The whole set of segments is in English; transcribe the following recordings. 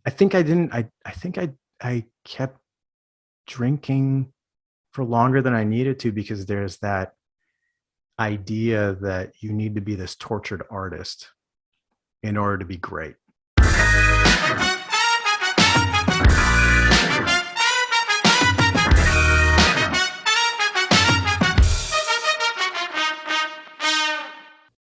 I think I didn't. I think I kept drinking for longer than I needed to because there's that idea that you need to be this tortured artist in order to be great.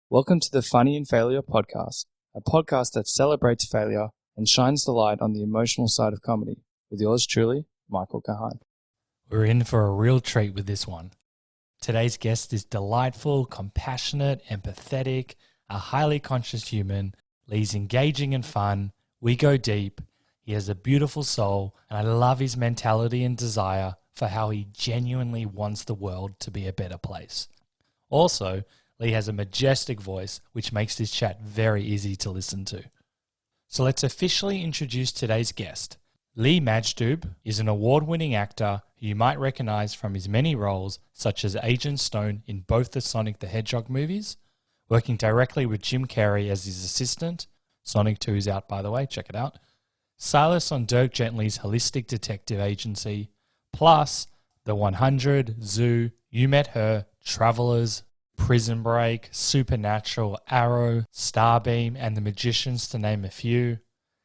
Welcome to the Funny in Failure podcast, a podcast that celebrates failure and shines the light on the emotional side of comedy, with yours truly, Michael Kahan. We're in for a real treat with this one. Today's guest is delightful, compassionate, empathetic, a highly conscious human. Lee's engaging and fun. We go deep. He has a beautiful soul, and I love his mentality and desire for how he genuinely wants the world to be a better place. Also, Lee has a majestic voice, which makes this chat very easy to listen to. So let's officially introduce today's guest. Lee Majdoub is an award-winning actor who you might recognize from his many roles, such as Agent Stone in both the Sonic the Hedgehog movies, working directly with Jim Carrey as his assistant. Sonic 2 is out, by the way, check it out. Silas on Dirk Gently's holistic detective agency, plus The 100, Zoo, You Met Her, Travelers, Prison Break, Supernatural, Arrow, StarBeam, and The Magicians, to name a few.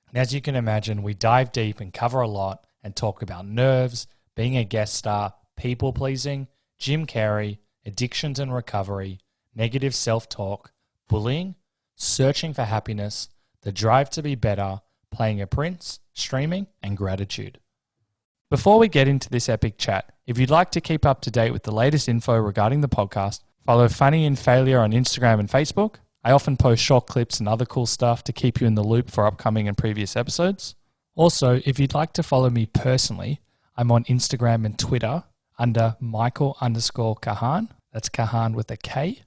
And as you can imagine, we dive deep and cover a lot and talk about nerves, being a guest star, people-pleasing, Jim Carrey, addictions and recovery, negative self-talk, bullying, searching for happiness, the drive to be better, playing a prince, streaming, and gratitude. Before we get into this epic chat, if you'd like to keep up to date with the latest info regarding the podcast, follow Funny in Failure on Instagram and Facebook. I often post short clips and other cool stuff to keep you in the loop for upcoming and previous episodes. Also, if you'd like to follow me personally, I'm on Instagram and Twitter under Michael_Kahan. That's Kahan with a K.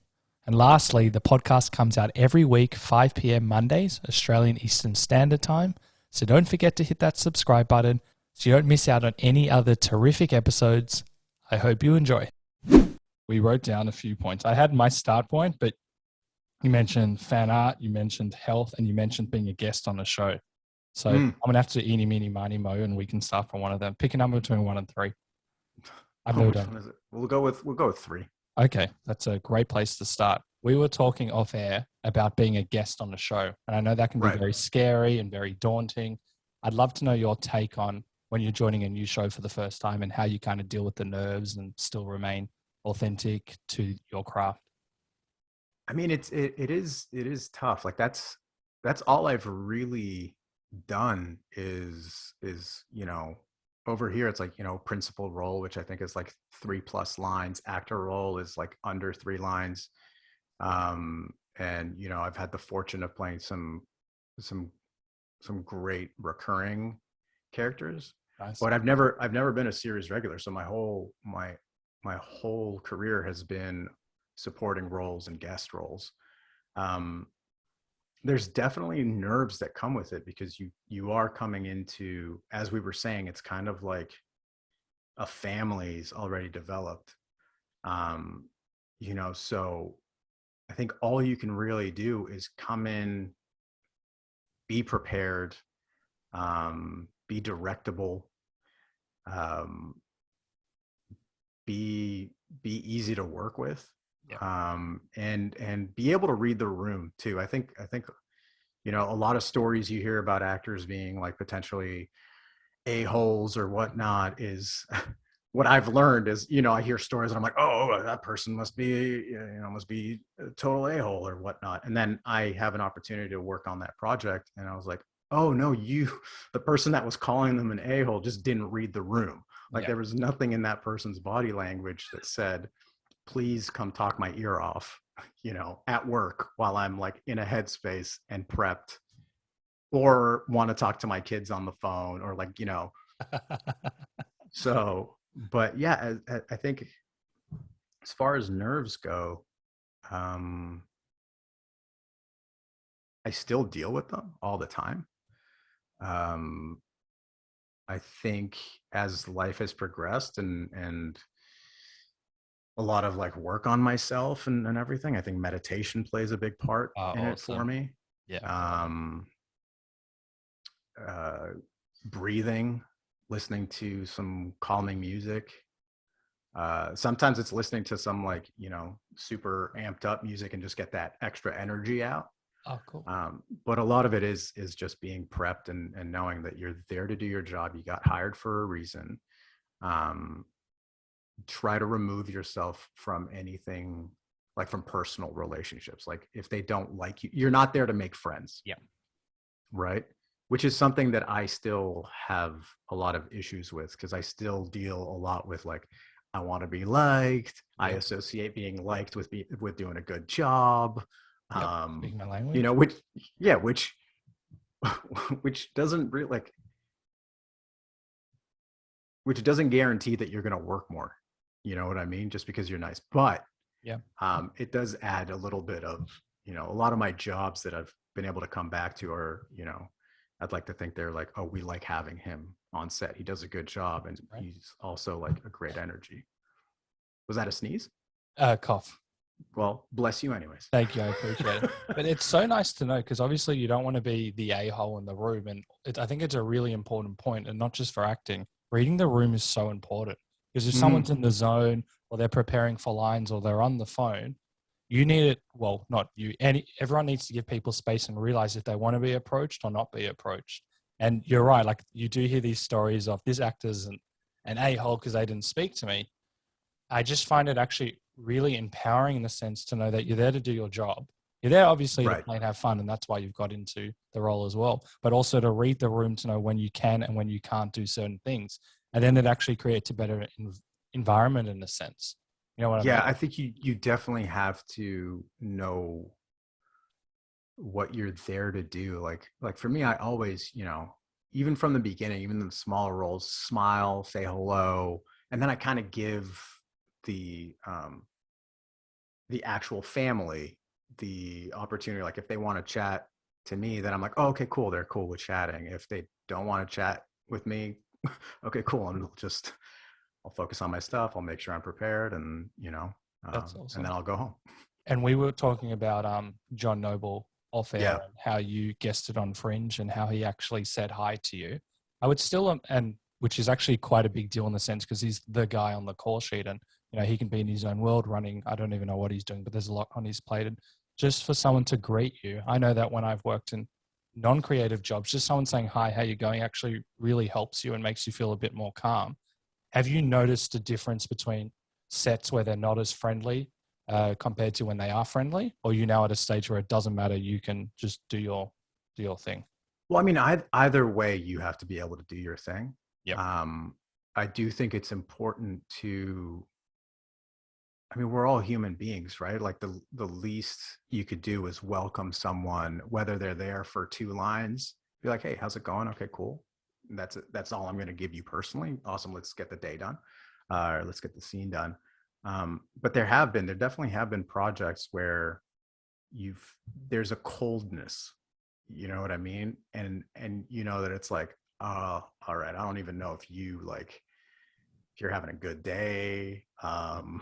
And lastly, the podcast comes out every week, 5 p.m. Mondays, Australian Eastern Standard Time. So don't forget to hit that subscribe button so you don't miss out on any other terrific episodes. I hope you enjoy. We wrote down a few points. I had my start point, but you mentioned fan art, you mentioned health, and you mentioned being a guest on the show. So I'm going to have to do eeny, meeny, miny, mo, and we can start from one of them. Pick a number between 1 and 3. I've never done. Is it? We'll go with 3. Okay, that's a great place to start. We were talking off air about being a guest on the show, and I know that can be very scary and very daunting. I'd love to know your take on when you're joining a new show for the first time and how you kind of deal with the nerves and still remain authentic to your craft. I mean, it is tough. Like that's all I've really done is over here it's like principal role, which I think is like 3+ lines. Actor role is like under 3 lines. And I've had the fortune of playing some great recurring characters. Nice. But I've never been a series regular. So my whole career has been supporting roles and guest roles. There's definitely nerves that come with it because you are coming into, as we were saying, it's kind of like a family's already developed. So I think all you can really do is come in, be prepared, be directable, be easy to work with. Yeah. And be able to read the room too. I think a lot of stories you hear about actors being like potentially a-holes or whatnot is what I've learned is, I hear stories and I'm like, oh, that person must be a total a-hole or whatnot. And then I have an opportunity to work on that project. And I was like, oh no, the person that was calling them an a-hole just didn't read the room. Like There was nothing in that person's body language that said, please come talk my ear off, at work while I'm like in a headspace and prepped, or want to talk to my kids on the phone or So, but yeah, I think as far as nerves go, I still deal with them all the time. I think as life has progressed and a lot of like work on myself and everything, I think meditation plays a big part in it for me. Yeah. breathing, listening to some calming music. Sometimes it's listening to some like, super amped up music and just get that extra energy out. Oh, cool. But a lot of it is just being prepped and knowing that you're there to do your job. You got hired for a reason. Try to remove yourself from anything, like from personal relationships. Like if they don't like you, you're not there to make friends. Yeah. Right. Which is something that I still have a lot of issues with, because I still deal a lot with like, I want to be liked. I associate being liked with doing a good job. Speaking my language. Which doesn't really which doesn't guarantee that you're going to work more. You know what I mean? Just because you're nice, but it does add a little bit of, a lot of my jobs that I've been able to come back to are, I'd like to think they're like, oh, we like having him on set. He does a good job, and he's also like a great energy. Was that a sneeze? Cough. Well, bless you anyways. Thank you. I appreciate it. But it's so nice to know, because obviously you don't want to be the a-hole in the room. And I think it's a really important point, and not just for acting. Reading the room is so important, because if someone's in the zone, or they're preparing for lines, or they're on the phone, you need it. Well, not you. Everyone needs to give people space and realize if they want to be approached or not be approached. And you're right. Like, you do hear these stories of this actor's an a-hole because they didn't speak to me. I just find it actually really empowering in the sense to know that you're there to do your job. You're there obviously to play and have fun, and that's why you've got into the role as well, but also to read the room to know when you can and when you can't do certain things. And then it actually creates a better environment in a sense. You know what I mean? Yeah, I think you definitely have to know what you're there to do. Like for me, I always, even from the beginning, even in the smaller roles, smile, say hello, and then I kind of give the actual family the opportunity. Like if they want to chat to me, then I'm like, oh, okay, cool, they're cool with chatting. If they don't want to chat with me, okay, cool, I'll focus on my stuff. I'll make sure I'm prepared, and That's awesome. and then I'll go home. And we were talking about John Noble off air, Yeah. and how you guested on Fringe and how he actually said hi to you. I would still, and which is actually quite a big deal in the sense, because he's the guy on the call sheet, and he can be in his own world running. I don't even know what he's doing, but there's a lot on his plate. And just for someone to greet you, I know that when I've worked in non-creative jobs, just someone saying hi, how you going, actually really helps you and makes you feel a bit more calm. Have you noticed a difference between sets where they're not as friendly compared to when they are friendly, or are you now at a stage where it doesn't matter, you can just do your thing? Well, I mean, either way, you have to be able to do your thing. Yeah. I do think it's important to, I mean, we're all human beings, right? Like the least you could do is welcome someone, whether they're there for 2 lines. Be like, hey, how's it going? Okay, cool. That's it. That's all I'm going to give you personally. Awesome. Let's get the day done. Or let's get the scene done. But there definitely have been projects where there's a coldness, you know what I mean? And that it's like, all right, I don't even know if you're having a good day. I'm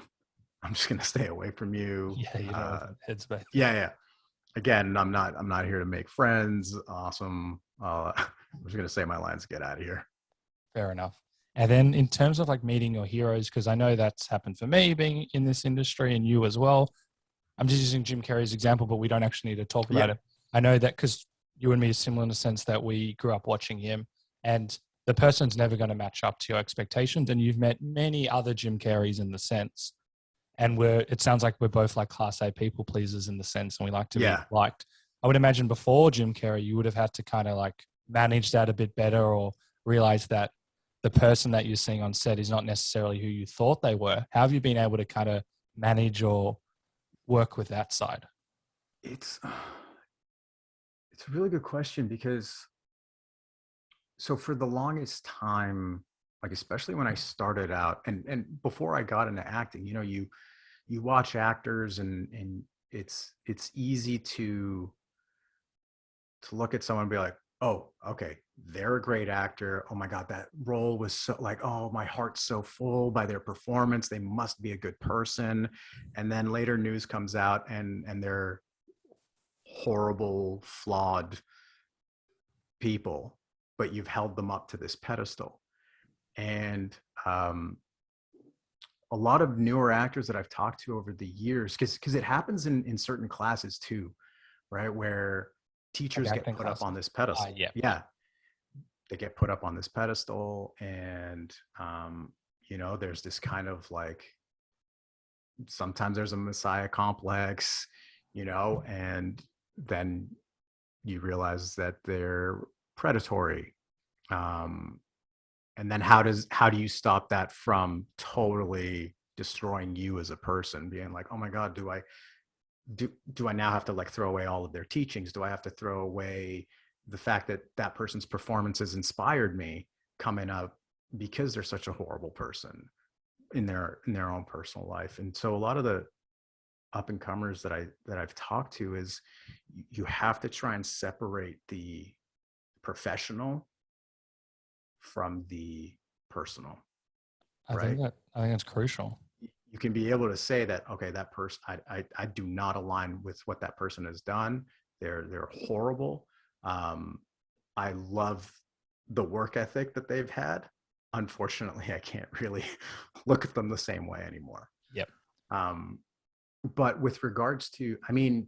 just gonna stay away from you. Yeah, headspace. Yeah. Again, I'm not here to make friends. Awesome. I'm just gonna say my lines, get out of here. Fair enough. And then in terms of like meeting your heroes, because I know that's happened for me being in this industry, and you as well. I'm just using Jim Carrey's example, but we don't actually need to talk about it. I know that because you and me are similar in the sense that we grew up watching him, and the person's never going to match up to your expectations. And you've met many other Jim Carreys in the sense. And it sounds like we're both like class A people pleasers in the sense, and we like to be liked. I would imagine before Jim Carrey, you would have had to kind of like manage that a bit better, or realize that the person that you're seeing on set is not necessarily who you thought they were. How have you been able to kind of manage or work with that side? It's a really good question, because so for the longest time, like especially when I started out and before I got into acting, you watch actors and it's easy to look at someone and be like, oh, okay, they're a great actor. Oh my God, that role was so like, oh, my heart's so full by their performance. They must be a good person. And then later news comes out and they're horrible, flawed people. but you've held them up to this pedestal. And a lot of newer actors that I've talked to over the years, because it happens in certain classes too, right? Where teachers Like get acting put up on classes. this pedestal. Yeah. Yeah. They get put up on this pedestal, and you know, there's this kind of like, sometimes there's a messiah complex, you know, and then you realize that they're predatory. And then how do you stop that from totally destroying you as a person, being like, oh my God, do I now have to like throw away all of their teachings? Do I have to throw away the fact that that person's performances inspired me coming up because they're such a horrible person in their own personal life? And so a lot of the up and comers that I've talked to is, you have to try and separate the professional from the personal. I think that's crucial. You can be able to say that, okay, that person, I do not align with what that person has done. They're horrible. I love the work ethic that they've had. Unfortunately, I can't really look at them the same way anymore. Yep. But with regards to, I mean,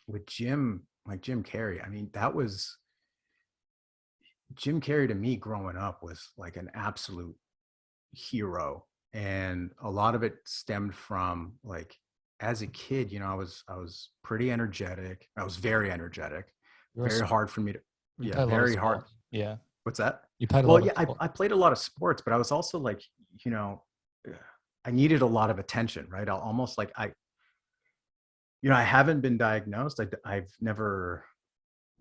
with Jim Carrey, I mean, that was, Jim Carrey to me growing up was like an absolute hero. And a lot of it stemmed from like, as a kid, you know, I was pretty energetic. I was very energetic. Very hard for me to, yeah, very hard. Yeah. What's that? You played a Well, lot yeah, I played a lot of sports, but I was also like, you know, I needed a lot of attention, right? I'll almost like, you know, I haven't been diagnosed. I've never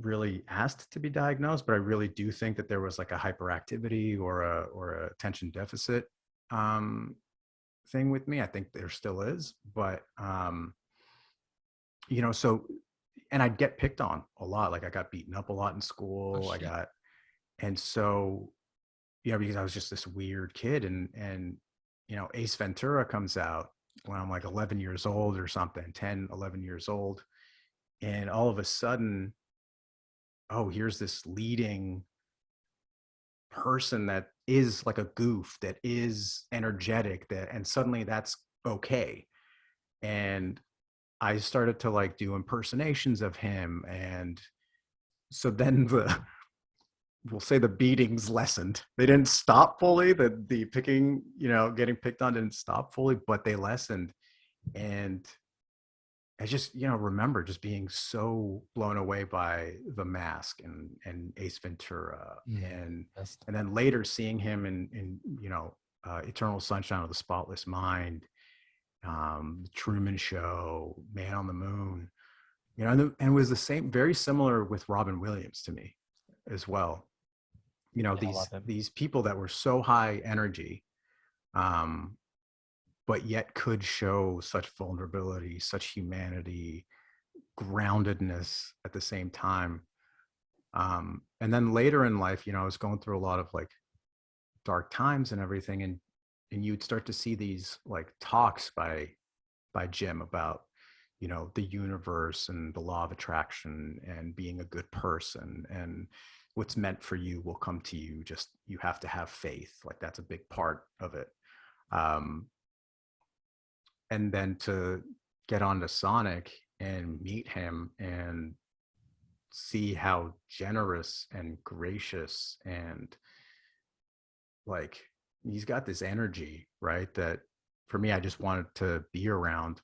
really asked to be diagnosed, but I really do think that there was like a hyperactivity or a attention deficit thing with me. I think there still is, but you know, so, and I'd get picked on a lot. Like I got beaten up a lot in school. And so, you know, because I was just this weird kid, and you know, Ace Ventura comes out when I'm like 11 years old or something, 10, 11 years old. And all of a sudden, oh, here's this leading person that is like a goof, that is energetic, and suddenly that's okay. And I started to like do impersonations of him. And so then we'll say the beatings lessened. They didn't stop fully. The picking, you know, getting picked on didn't stop fully, but they lessened. And I just, you know, remember just being so blown away by The Mask and Ace Ventura, and then later seeing him in you know, Eternal Sunshine of the Spotless Mind, The Truman Show, Man on the Moon, you know, and it was the same, very similar with Robin Williams to me as well. You know, these people that were so high energy, but yet could show such vulnerability, such humanity, groundedness at the same time. And then later in life, you know, I was going through a lot of like dark times and everything, and you'd start to see these like talks by Jim about, you know, the universe and the law of attraction and being a good person, and what's meant for you will come to you. Just, you have to have faith. Like that's a big part of it. And then to get onto Sonic and meet him and see how generous and gracious, and like, he's got this energy, right? That for me, I just wanted to be around.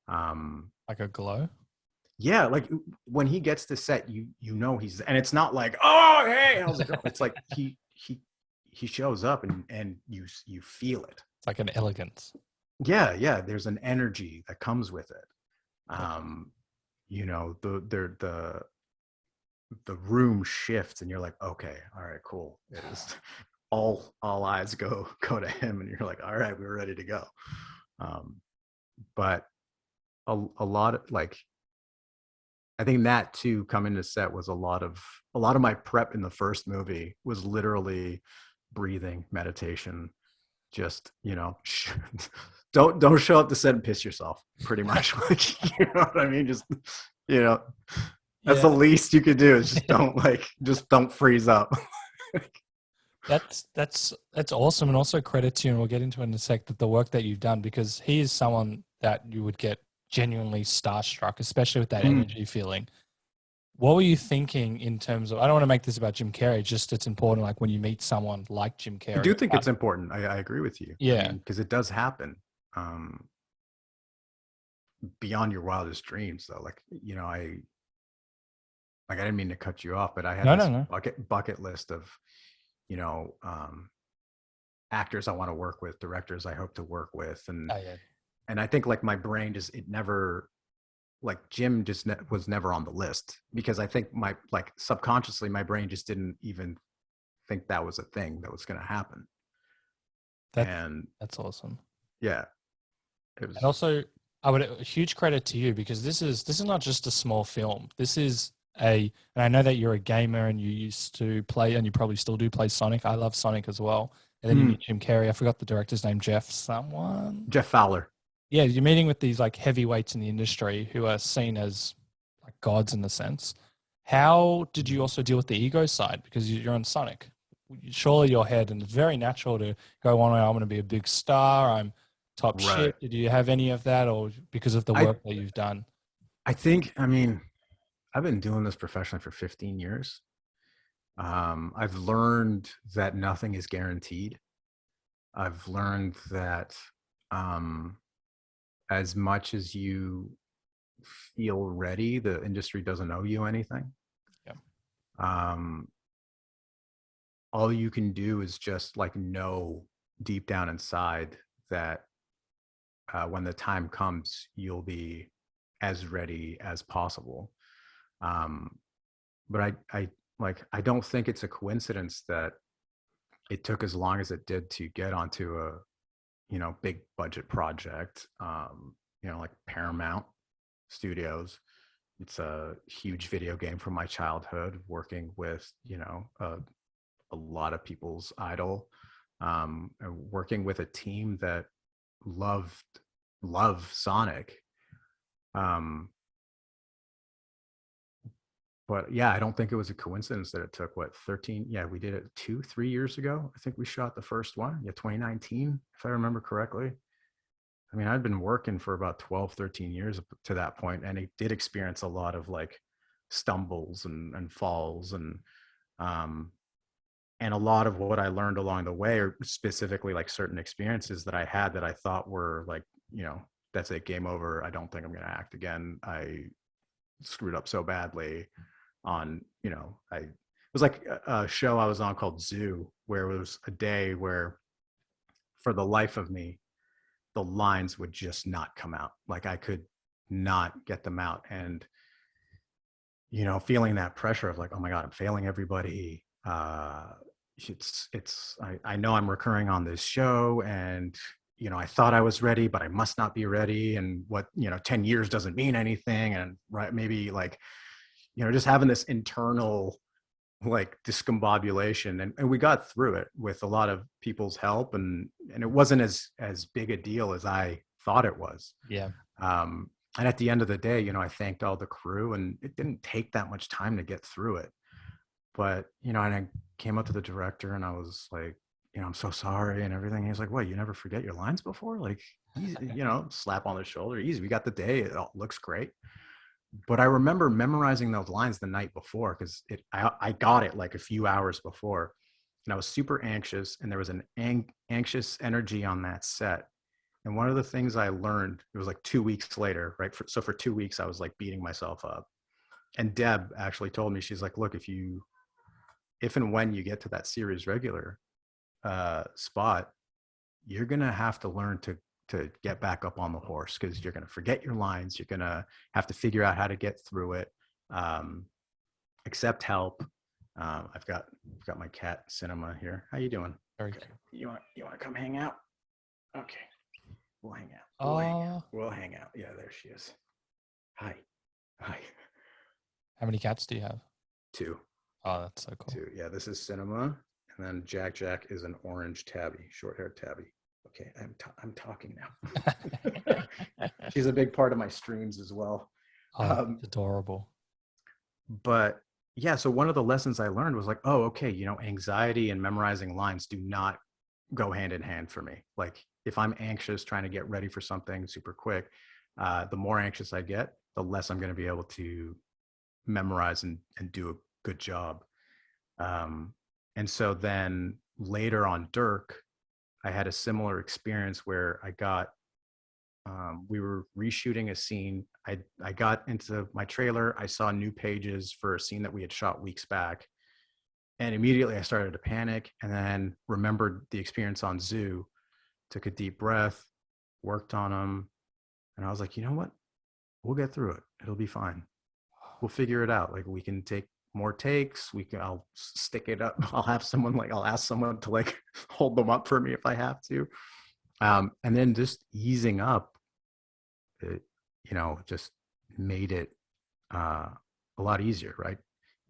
Like a glow. Yeah, like when he gets to set, you know, and it's not like, oh hey, how's it going? It's like he shows up and you feel it. It's like an elegance. Yeah, there's an energy that comes with it. You know, the room shifts, and you're like, okay, all right, cool. It is all eyes go to him, and you're like, all right, we're ready to go. But a lot of like, I think that too, coming to set was a lot of my prep in the first movie was literally breathing, meditation, just, you know, don't show up to set and piss yourself, pretty much. Like, you know what I mean? Just, you know, That's the least you could do, is just don't freeze up. That's awesome, and also credit to you, and we'll get into it in a sec, that the work that you've done, because he is someone that you would get genuinely starstruck, especially with that energy feeling. What were you thinking in terms of, I don't want to make this about Jim Carrey, just it's important, like when you meet someone like Jim Carrey. I do think it's important. I agree with you. Yeah. Because it does happen. Beyond your wildest dreams, though. Like, I didn't mean to cut you off, but I had this bucket list of, actors I want to work with, directors I hope to work with. And, and I think like my brain like Jim was never on the list, because I think subconsciously my brain just didn't even think that was a thing that was going to happen. That's awesome. Yeah. And also, a huge credit to you, because this is not just a small film. This is and I know that you're a gamer and you used to play, and you probably still do play Sonic. I love Sonic as well. And then you meet Jim Carrey. I forgot the director's name. Jeff Fowler. Yeah, you're meeting with these like heavyweights in the industry who are seen as like gods in a sense. How did you also deal with the ego side? Because you're on Sonic. Surely your head, and it's very natural to go one way, I'm going to be a big star, I'm top shit. Did you have any of that, or because of the work that you've done? I've been doing this professionally for 15 years. I've learned that nothing is guaranteed. I've learned that as much as you feel ready, the industry doesn't owe you anything. Yeah. All you can do is just like know deep down inside that when the time comes, you'll be as ready as possible. But I don't think it's a coincidence that it took as long as it did to get onto a, big budget project, like Paramount Studios. It's a huge video game from my childhood, working with, a lot of people's idol, and working with a team that love Sonic. But yeah, I don't think it was a coincidence that it took 13. Yeah, we did it 2-3 years ago. I think we shot the first one. Yeah, 2019, if I remember correctly. I'd been working for about 12-13 years to that point, and it did experience a lot of like stumbles and falls, and a lot of what I learned along the way, or specifically like certain experiences that I had that I thought were like, that's it, game over. I don't think I'm going to act again. I screwed up so badly on, it was like a show I was on called Zoo, where it was a day where for the life of me, the lines would just not come out. Like I could not get them out. And, feeling that pressure of like, oh my God, I'm failing everybody. I know I'm recurring on this show, and, I thought I was ready, but I must not be ready. And 10 years doesn't mean anything. And maybe like, just having this internal like discombobulation, and we got through it with a lot of people's help, and it wasn't as big a deal as I thought it was. Yeah. And at the end of the day, I thanked all the crew, and it didn't take that much time to get through it. But, and I came up to the director and I was like, I'm so sorry and everything. He's like, what, you never forget your lines before? Like, easy, slap on the shoulder, easy. We got the day. It all looks great. But I remember memorizing those lines the night before, because I got it like a few hours before, and I was super anxious, and there was an anxious energy on that set. And one of the things I learned, it was like 2 weeks later, right? So for 2 weeks, I was like beating myself up. And Deb actually told me, she's like, look, if and when you get to that series regular spot, you're going to have to learn to get back up on the horse, because you're going to forget your lines. You're going to have to figure out how to get through it, accept help. I've got my cat Cinema here. How you doing? Very good. Cool. You want to come hang out? Okay, we'll hang out. We'll hang out. Yeah, there she is. Hi. How many cats do you have? 2. Oh, that's so cool. 2. Yeah, this is Cinema, and then Jack is an orange tabby, short-haired tabby. Okay, I'm talking now. She's a big part of my streams as well. Oh, adorable. but yeah, so one of the lessons I learned was like, oh, okay, anxiety and memorizing lines do not go hand in hand for me. Like if I'm anxious trying to get ready for something super quick, the more anxious I get, the less I'm going to be able to memorize and do a good job. And so then later on Dirk, I had a similar experience where we were reshooting a scene. I got into my trailer. I saw new pages for a scene that we had shot weeks back. And immediately I started to panic and then remembered the experience on Zoo, took a deep breath, worked on them. And I was like, you know what? We'll get through it. It'll be fine. We'll figure it out. Like we can take more takes. I'll stick it up. I'll ask someone to like hold them up for me if I have to. And then just easing up, it, just made it a lot easier, right?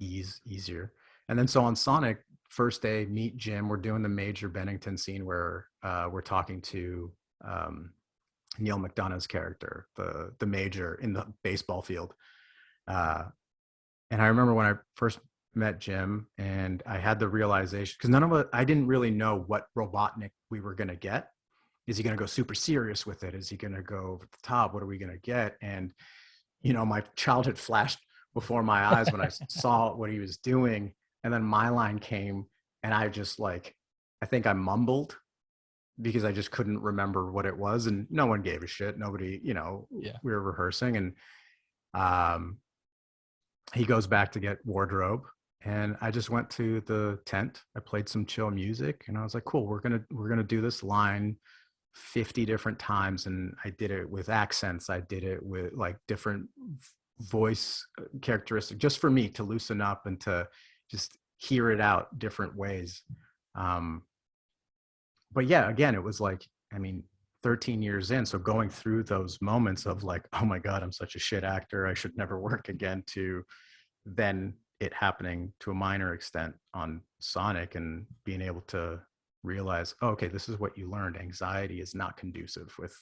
Easier. And then so on Sonic, first day, meet Jim. We're doing the Major Bennington scene where we're talking to Neil McDonough's character, the Major in the baseball field. And I remember when I first met Jim and I had the realization, because I didn't really know what Robotnik we were going to get. Is he going to go super serious with it? Is he going to go over the top? What are we going to get? And, my childhood flashed before my eyes when I saw what he was doing. And then my line came and I just I think I mumbled because I just couldn't remember what it was. And no one gave a shit. Nobody, we were rehearsing and he goes back to get wardrobe. And I just went to the tent. I played some chill music and I was like, cool, we're going to do this line 50 different times. And I did it with accents. I did it with like different voice characteristics just for me to loosen up and to just hear it out different ways. But yeah, again, it was 13 years in. So going through those moments of like, oh my God, I'm such a shit actor. I should never work again, to then it happening to a minor extent on Sonic and being able to realize, oh, okay, this is what you learned. Anxiety is not conducive with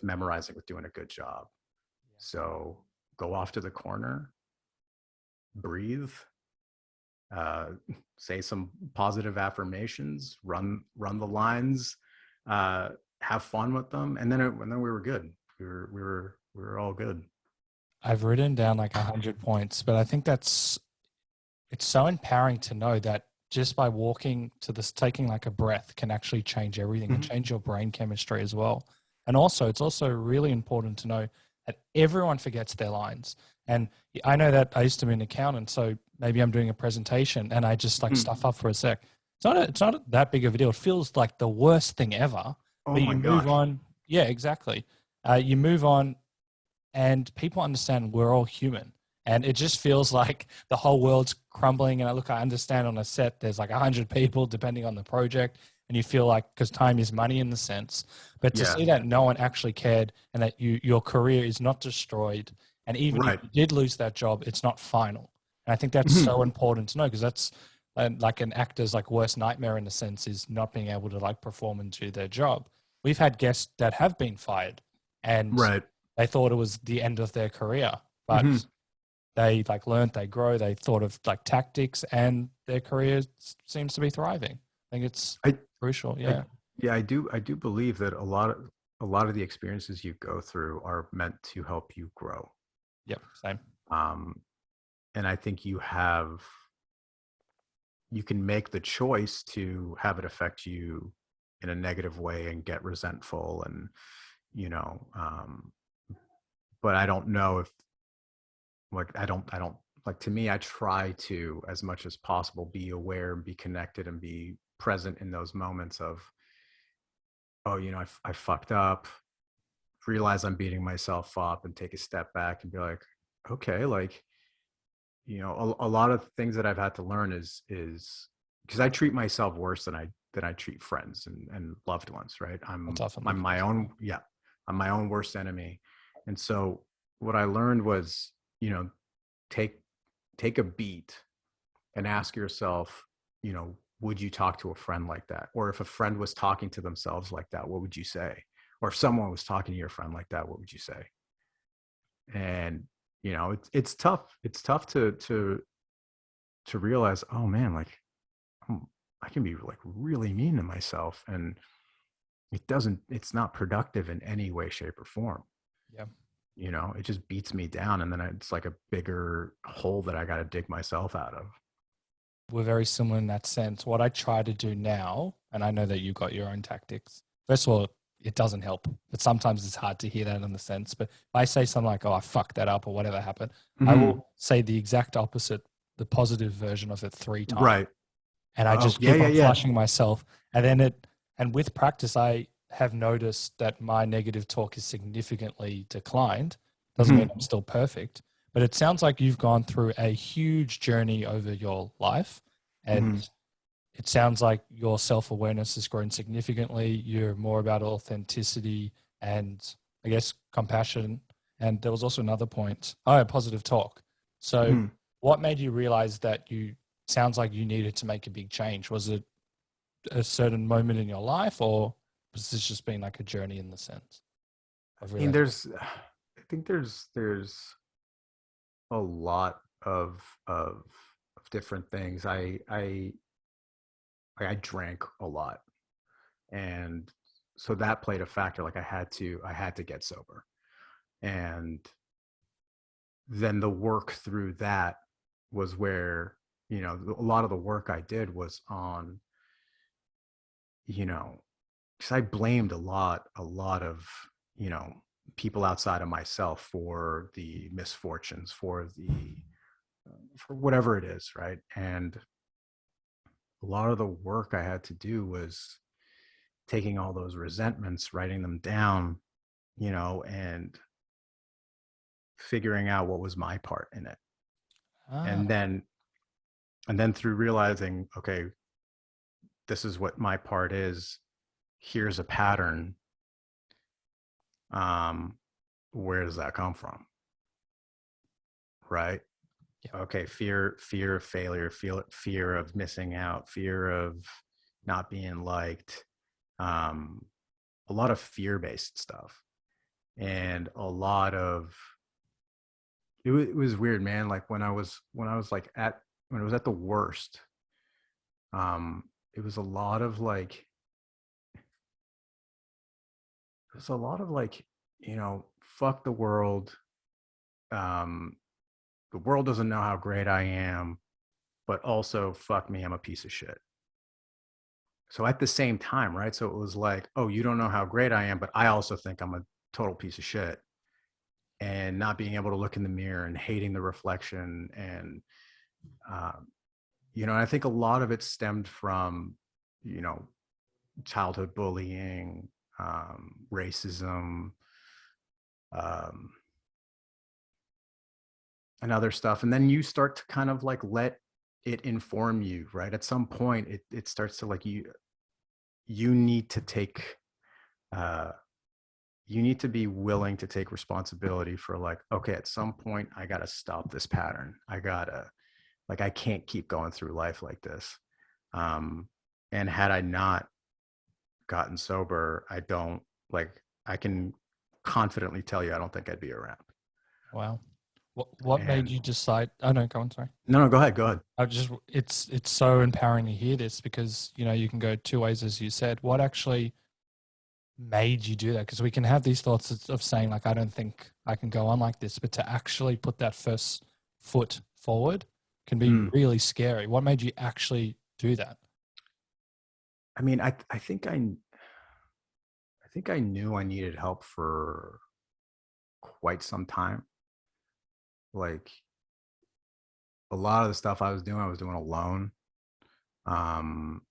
memorizing, with doing a good job. So go off to the corner, breathe, say some positive affirmations, run the lines, have fun with them, and then we were good. We were all good. I've written down like 100 points, but I think it's so empowering to know that just by walking to this, taking like a breath can actually change everything and change your brain chemistry as well. And also, it's also really important to know that everyone forgets their lines. And I know that I used to be an accountant, so maybe I'm doing a presentation and I just like stuff up for a sec. It's not that big of a deal. It feels like the worst thing ever. Oh but my you gosh. move on. Yeah, exactly. You move on and people understand we're all human. And it just feels like the whole world's crumbling. And I understand on a set, there's like 100 people depending on the project. And you feel like, because time is money in the sense, but to see that no one actually cared and that your career is not destroyed. And even if you did lose that job, it's not final. And I think that's so important to know, because that's like an actor's like worst nightmare in a sense, is not being able to like perform and do their job. We've had guests that have been fired and they thought it was the end of their career, but they like learned, they grow, they thought of like tactics, and their career seems to be thriving. I think it's crucial. Yeah. I do believe that a lot of the experiences you go through are meant to help you grow. Yep. Same. And I think you can make the choice to have it affect you in a negative way and get resentful and, but I don't know if I don't like, to me, I try to, as much as possible, be aware and be connected and be present in those moments of, oh, I fucked up, realize I'm beating myself up, and take a step back and be like, okay, like, a lot of things that I've had to learn is because I treat myself worse than I treat friends and loved ones, right? I'm my own, I'm my own worst enemy. And so what I learned was, take a beat and ask yourself, would you talk to a friend like that? Or if a friend was talking to themselves like that, what would you say? Or if someone was talking to your friend like that, what would you say? And you know, it's tough. It's tough to realize, oh man, like I can be like really mean to myself, and it's not productive in any way, shape, or form. Yeah. You know, it just beats me down, and then it's like a bigger hole that I got to dig myself out of. We're very similar in that sense. What I try to do now, and I know that you got your own tactics. First of all, it doesn't help, but sometimes it's hard to hear that in the sense. But if I say something like, "Oh, I fucked that up," or whatever happened, I will say the exact opposite, the positive version of it 3 times, Right. and I Oh, just yeah, keep yeah, on yeah. flushing myself. And then and with practice, I have noticed that my negative talk is significantly declined. Doesn't mean I'm still perfect, but it sounds like you've gone through a huge journey over your life, and it sounds like your self-awareness has grown significantly. You're more about authenticity and, I guess, compassion. And there was also another point, positive talk. So what made you realize that sounds like you needed to make a big change? Was it a certain moment in your life, or was this just been like a journey in the sense of I mean, realizing? I think there's a lot of different things. I drank a lot, and so that played a factor. Like I had to get sober, and then the work through that was where, you know, a lot of the work I did was on, you know, because I blamed a lot of, you know, people outside of myself for the misfortunes, for whatever it is, right? And a lot of the work I had to do was taking all those resentments, writing them down, you know, and figuring out what was my part in it. Ah, And then through realizing, okay, this is what my part is, here's a pattern. Um, where does that come from? Right? yeah. Okay, fear of failure, fear of missing out, fear of not being liked, um, a lot of fear-based stuff, and a lot of it was weird, man. Like when I was like at when it was at the worst, it was a lot of like it was a lot of like, you know, fuck the world. Um, the world doesn't know how great I am, but also fuck me, I'm a piece of shit. So at the same time, right? So it was like, oh, you don't know how great I am, but I also think I'm a total piece of shit. And not being able to look in the mirror and hating the reflection. And, um, you know, I think a lot of it stemmed from, you know, childhood bullying, racism, um, and other stuff. And then you start to kind of like let it inform you, right? At some point, it starts to like you need to take uh, you need to be willing to take responsibility for like, okay, at some point I got to stop this pattern. I gotta like I can't keep going through life like this. Um, and had I not gotten sober, I don't like I can confidently tell you I don't think I'd be around. Wow. What made And you decide? Oh no, go on. Sorry. no, go ahead, go ahead. It's so empowering to hear this because you know you can go 2 ways as you said. What actually made you do that? Because we can have these thoughts of saying like I don't think I can go on like this, but to actually put that first foot forward can be Mm. really scary. What made you actually do that? I mean, I think I knew I needed help for quite some time. Like a lot of the stuff I was doing alone. Um,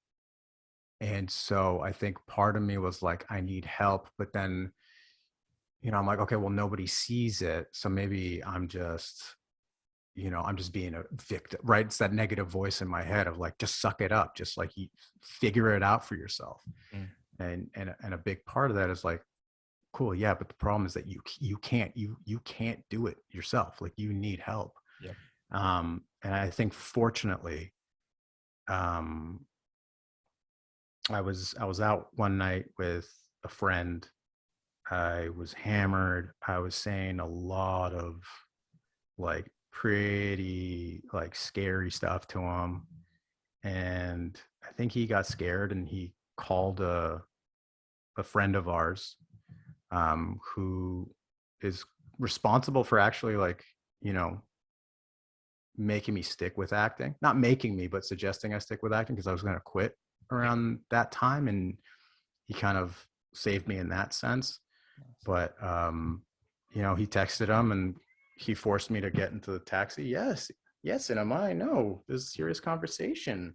and so I think part of me was like, I need help, but then, you know, I'm like, okay, well, nobody sees it. So maybe I'm just, you know, I'm just being a victim, right? It's that negative voice in my head of like, just suck it up, just like you figure it out for yourself. Mm. And a big part of that is like, cool, yeah, but the problem is that you can't do it yourself. Like you need help. Yeah. And I think fortunately, um, I was out one night with a friend. I was hammered. I was saying a lot of like pretty like scary stuff to him. And I think he got scared and he called a friend of ours, who is responsible for actually like, you know, making me stick with acting, not making me, but suggesting I stick with acting because I was going to quit around that time. And he kind of saved me in that sense. But, you know, he texted him and he forced me to get into the taxi. Yes. Yes. And am I? No, this is a serious conversation.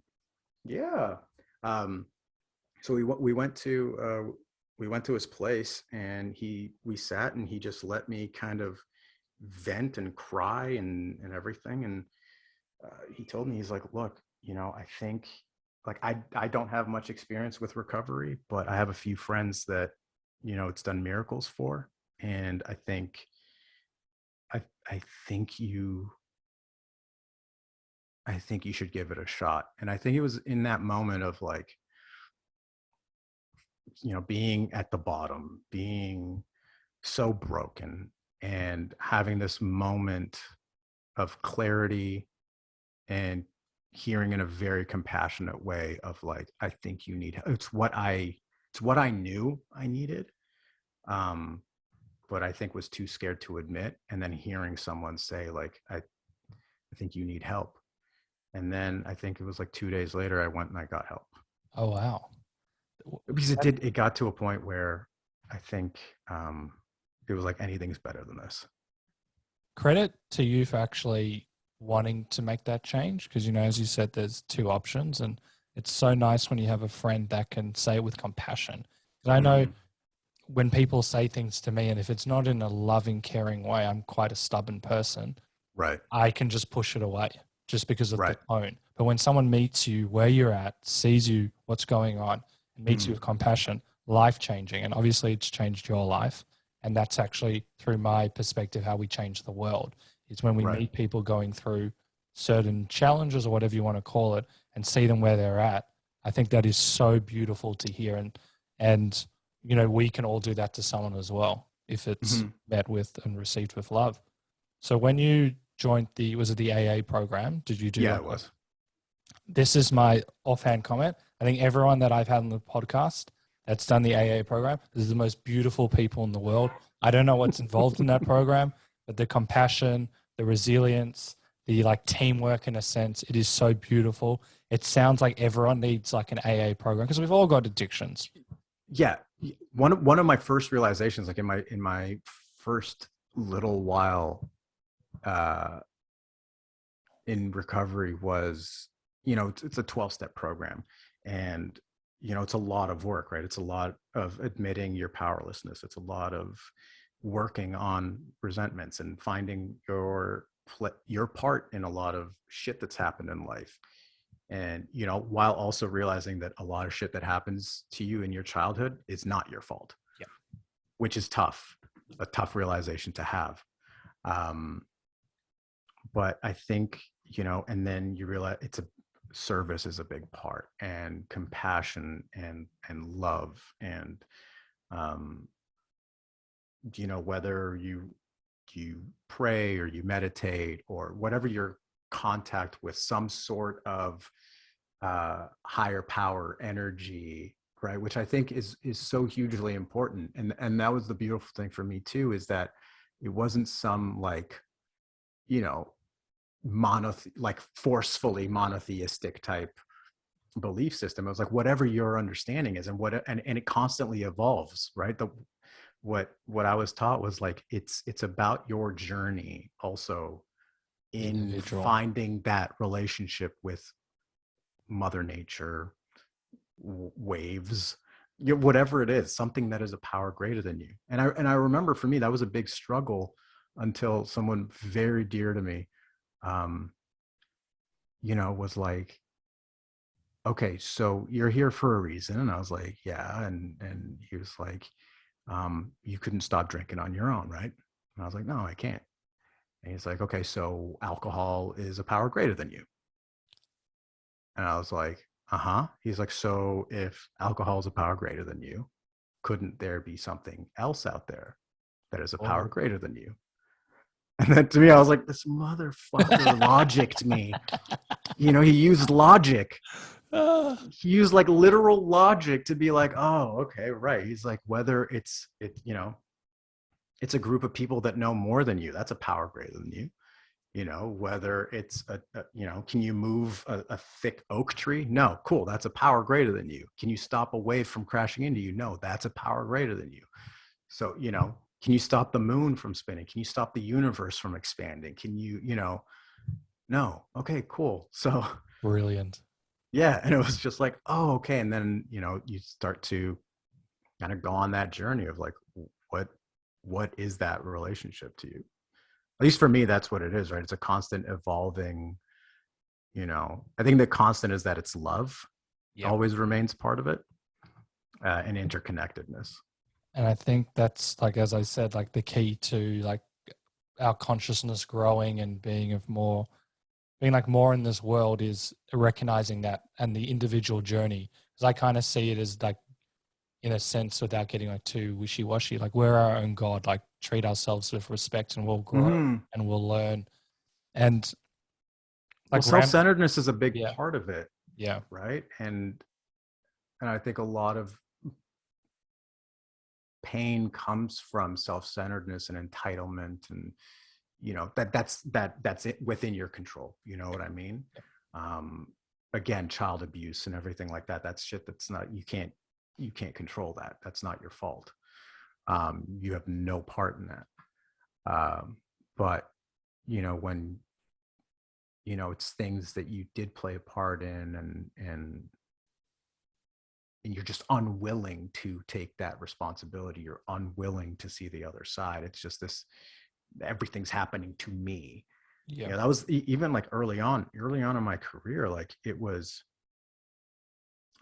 Yeah. So we went to his place and we sat and he just let me kind of vent and cry and everything. And he told me, he's like, look, you know, I think like I don't have much experience with recovery, but I have a few friends that, you know, it's done miracles for. And I I think you I think you should give it a shot. And I think it was in that moment of like, you know, being at the bottom, being so broken and having this moment of clarity and hearing in a very compassionate way of like, I think you need, it's what I knew I needed. But I think was too scared to admit. And then hearing someone say like, I think you need help. And then I think it was like 2 days later, I went and I got help. Oh, wow. Because it got to a point where I think, it was like anything's better than this. Credit to you for actually wanting to make that change because, you know, as you said, there's two options, and it's so nice when you have a friend that can say it with compassion. Because I know when people say things to me, and if it's not in a loving, caring way, I'm quite a stubborn person. Right. I can just push it away just because of Right. the tone. But when someone meets you where you're at, sees you, what's going on, and meets you with compassion, life-changing. And obviously it's changed your life. And that's actually, through my perspective, how we change the world. It's when we Right. meet people going through certain challenges or whatever you want to call it and see them where they're at. I think that is so beautiful to hear. And you know, we can all do that to someone as well if it's met with and received with love. So when you joined was it the AA program? Did you do Yeah, it was. This is my offhand comment. I think everyone that I've had on the podcast that's done the AA program, this is the most beautiful people in the world. I don't know what's involved in that program, but the compassion, the resilience, the like teamwork in a sense, it is so beautiful. It sounds like everyone needs like an AA program because we've all got addictions. Yeah. One of my first realizations, like in my first little while in recovery was, you know, it's a 12-step program, and you know, it's a lot of work, right? It's a lot of admitting your powerlessness. It's a lot of working on resentments and finding your part in a lot of shit that's happened in life. And you know, while also realizing that a lot of shit that happens to you in your childhood is not your fault. Yeah. Which is tough, a tough realization to have. But I think, you know, and then you realize it's a service is a big part, and compassion and love, and you know, whether you pray or you meditate or whatever your contact with some sort of higher power energy, right, which I think is so hugely important. And that was the beautiful thing for me too, is that it wasn't some like, you know, like forcefully monotheistic type belief system. It was like whatever your understanding is, and and it constantly evolves, right? What I was taught was like it's about your journey also in Individual. finding that relationship with Mother Nature, waves, whatever it is, something that is a power greater than you. And I remember for me that was a big struggle until someone very dear to me, you know, was like, okay, so you're here for a reason. And I was like, yeah. And he was like, you couldn't stop drinking on your own, right? And I was like, no, I can't. And he's like, okay, so alcohol is a power greater than you. And I was like, uh-huh. He's like, so if alcohol is a power greater than you, couldn't there be something else out there that is a power greater than you? And then to me, I was like, this motherfucker logicked me. He used logic. He used like literal logic to be like, oh, okay, right. He's like, whether it's a group of people that know more than you, that's a power greater than you. Whether it's can you move a thick oak tree? No, cool. That's a power greater than you. Can you stop a wave from crashing into you? No, that's a power greater than you. So, can you stop the moon from spinning? Can you stop the universe from expanding? Can you, no. Okay, cool. So Brilliant. yeah. And it was just like, oh, okay. And then, you start to kind of go on that journey of like, what is that relationship to you? At least for me, that's what it is, right? It's a constant evolving, I think the constant is that it's love. Yep. Always remains part of it, and interconnectedness. And I think that's, like, as I said, like the key to like our consciousness growing and being more in this world is recognizing that, and the individual journey. Because I kind of see it as like, in a sense, without getting like too wishy-washy, like we're our own God, like treat ourselves with respect and we'll grow and we'll learn. And like self-centeredness is a big part of it. Yeah. Right. And I think a lot of pain comes from self-centeredness and entitlement, and that's it within your control. You know what I mean? Again, child abuse and everything like that, that's shit that's not, you can't control that. That's not your fault. You have no part in that. But when it's things that you did play a part in, and you're just unwilling to take that responsibility, you're unwilling to see the other side. It's just this, everyth's happening to me. Yeah. That was even like early on in my career. Like it was,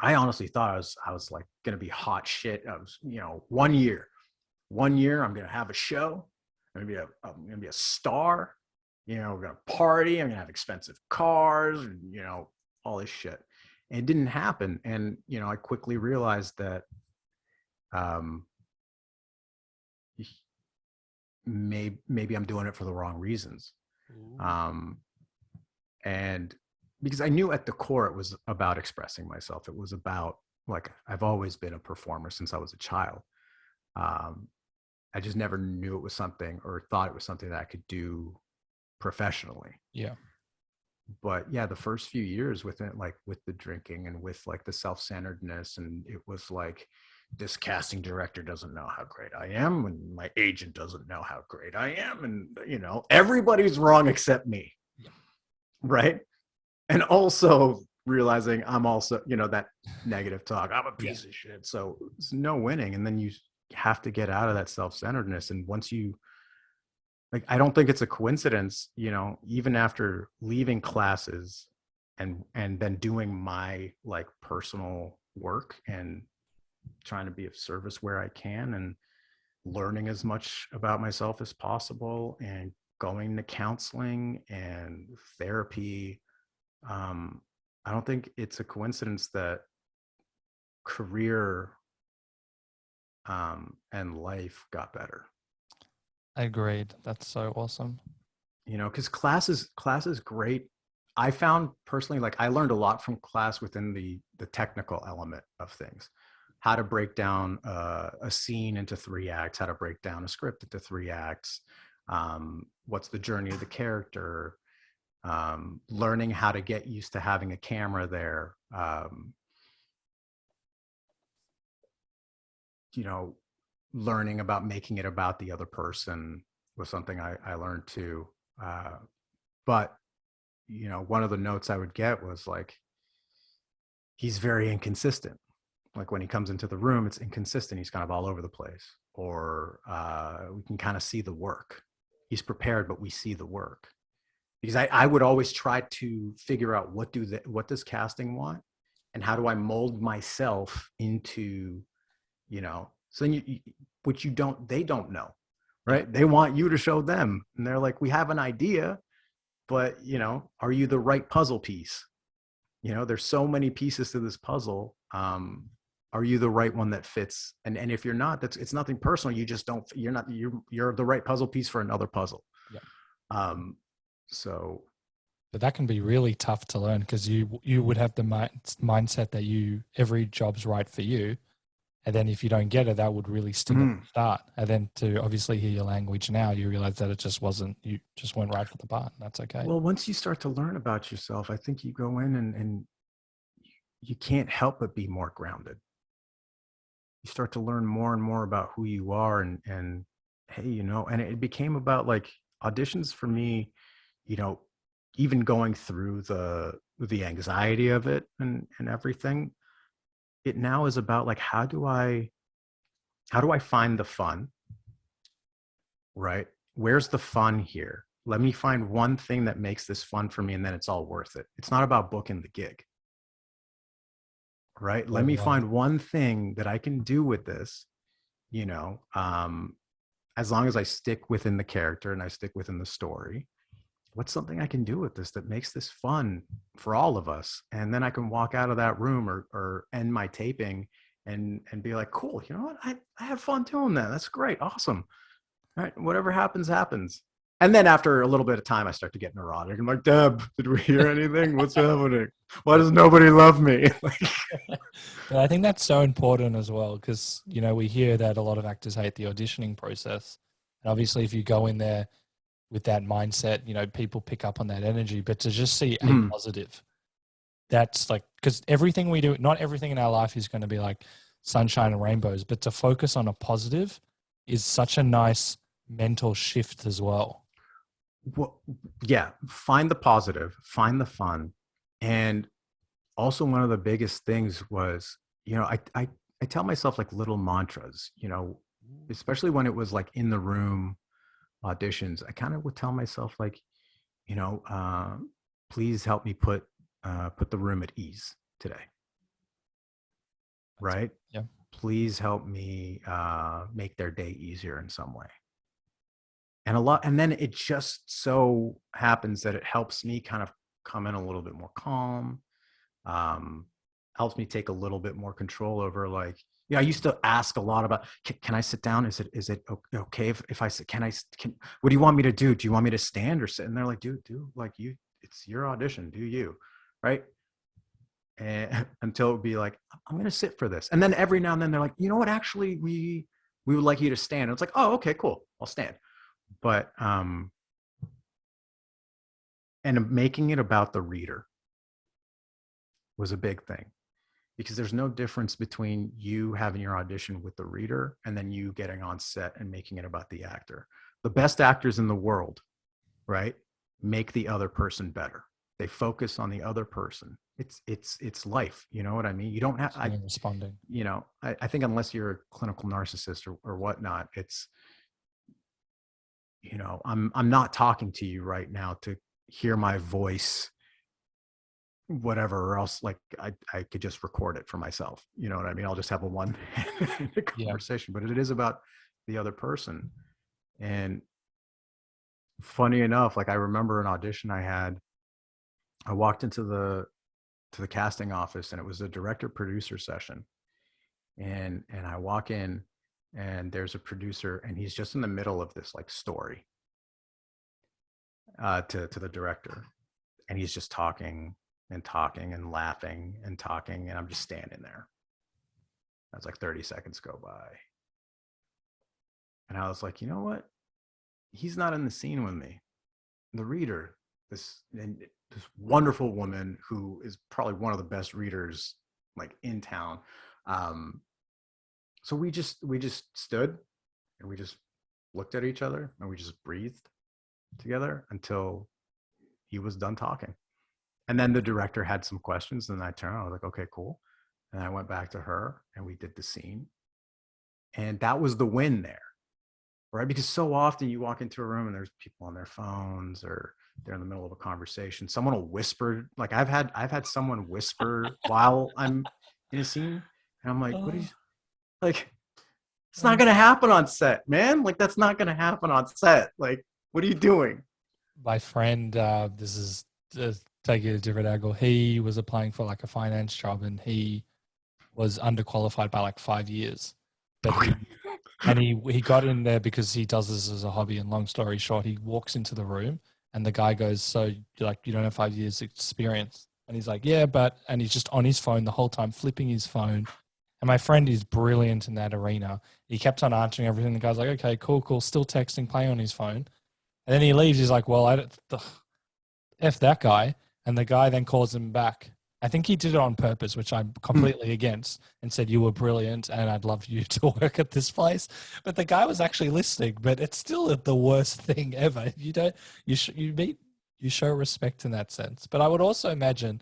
I honestly thought I was like going to be hot shit. I was, 1 year I'm going to have a show. I'm going to be a star. We're going to party. I'm going to have expensive cars, and, all this shit. And it didn't happen. And, I quickly realized that maybe I'm doing it for the wrong reasons. And because I knew at the core it was about expressing myself. It was about, like, I've always been a performer since I was a child. I just never knew it was something, or thought it was something that I could do professionally. Yeah. But yeah, the first few years with it, like with the drinking and with like the self-centeredness, and it was like, this casting director doesn't know how great I am, and my agent doesn't know how great I am, and everybody's wrong except me. Yeah. Right. And also realizing I'm also, that negative talk, I'm a piece of shit. So it's no winning. And then you have to get out of that self-centeredness. And once you, like, I don't think it's a coincidence, even after leaving classes and then doing my like personal work and trying to be of service where I can, and learning as much about myself as possible, and going to counseling and therapy. I don't think it's a coincidence that career and life got better. Agreed. That's so awesome. Because class is great. I found personally, like, I learned a lot from class within the technical element of things. How to break down a scene into 3 acts, how to break down a script into 3 acts. What's the journey of the character? Learning how to get used to having a camera there. Learning about making it about the other person was something I learned too. But, one of the notes I would get was like, he's very inconsistent. Like when he comes into the room, it's inconsistent. He's kind of all over the place. Or we can kind of see the work. He's prepared, but we see the work. Because I would always try to figure out what does casting want, and how do I mold myself into, so then they don't know, right? They want you to show them, and they're like, we have an idea, but are you the right puzzle piece? There's so many pieces to this puzzle. Are you the right one that fits? And if you're not, it's nothing personal. You just don't, you're the right puzzle piece for another puzzle. Yeah. So, but that can be really tough to learn because you would have the mindset that every job's right for you. And then if you don't get it, that would really sting at the start. And then to obviously hear your language now, you realize that it just wasn't, you just weren't right for the part. And that's okay. Well, once you start to learn about yourself, I think you go in and you can't help but be more grounded. You start to learn more and more about who you are and hey, you know, and it became about like auditions for me, you know, even going through the anxiety of it and everything. It now is about like how do I find the fun, right? Where's the fun here? Let me find one thing that makes this fun for me and then it's all worth it. It's not about booking the gig, right? Let me find one thing that I can do with this, you know, as long as I stick within the character and I stick within the story. What's something I can do with this that makes this fun for all of us? And then I can walk out of that room or end my taping and be like, cool, you know what? I had fun doing that. That's great. Awesome. All right. Whatever happens, happens. And then after a little bit of time, I start to get neurotic. I'm like, Deb, did we hear anything? What's happening? Why does nobody love me? But I think that's so important as well because, you know, we hear that a lot of actors hate the auditioning process. And obviously, if you go in there with that mindset, you know, people pick up on that energy, but to just see a positive, that's like, because everything we do, not everything in our life is going to be like sunshine and rainbows, but to focus on a positive is such a nice mental shift as well. Well, yeah, find the positive, find the fun. And also one of the biggest things was, you know, I tell myself like little mantras, you know, especially when it was like in the room auditions, I kind of would tell myself like, you know, please help me put the room at ease today. Right? Yeah. Please help me make their day easier in some way. And then it just so happens that it helps me kind of come in a little bit more calm, helps me take a little bit more control over like, yeah, I used to ask a lot about, can I sit down? Is it okay if I sit, what do you want me to do? Do you want me to stand or sit? And they're like, dude, like it's your audition, do you, right? And until it would be like, I'm going to sit for this. And then every now and then they're like, you know what, actually we would like you to stand. And it's like, oh, okay, cool. I'll stand. But, and making it about the reader was a big thing because there's no difference between you having your audition with the reader and then you getting on set and making it about the actor. The best actors in the world, right, make the other person better. They focus on the other person. It's life. You know what I mean? You don't have responding. You know, I think unless you're a clinical narcissist or whatnot, it's, you know, I'm not talking to you right now to hear my voice, whatever, or else like I could just record it for myself. You know what I mean? I'll just have a one conversation, but it is about the other person. And funny enough, like I remember an audition I walked into the casting office and it was a director producer session. And I walk in and there's a producer and he's just in the middle of this like story to the director. And he's just talking and laughing and talking. And I'm just standing there. I was like 30 seconds go by. And I was like, you know what? He's not in the scene with me. The reader, this wonderful woman who is probably one of the best readers like in town. So we just stood and we just looked at each other and we just breathed together until he was done talking. And then the director had some questions and I turned, I was like, okay, cool. And I went back to her and we did the scene. And that was the win there, right? Because so often you walk into a room and there's people on their phones or they're in the middle of a conversation. Someone will whisper, like I've had someone whisper while I'm in a scene. And I'm like, what are you, like, it's not going to happen on set, man. Like, that's not going to happen on set. Like, what are you doing? My friend, this is take it a different angle. He was applying for like a finance job and he was underqualified by like 5 years. But And he got in there because he does this as a hobby. And long story short, he walks into the room and the guy goes, "So like, you don't have 5 years experience?" And he's like, "Yeah, but," and he's just on his phone the whole time, flipping his phone. And my friend is brilliant in that arena. He kept on answering everything. The guy's like, "Okay, cool. Still texting, playing on his phone." And then he leaves. He's like, "Well, F that guy." And the guy then calls him back. I think he did it on purpose, which I'm completely against, and said, "You were brilliant and I'd love you to work at this place." But the guy was actually listening, but it's still the worst thing ever. You show respect in that sense. But I would also imagine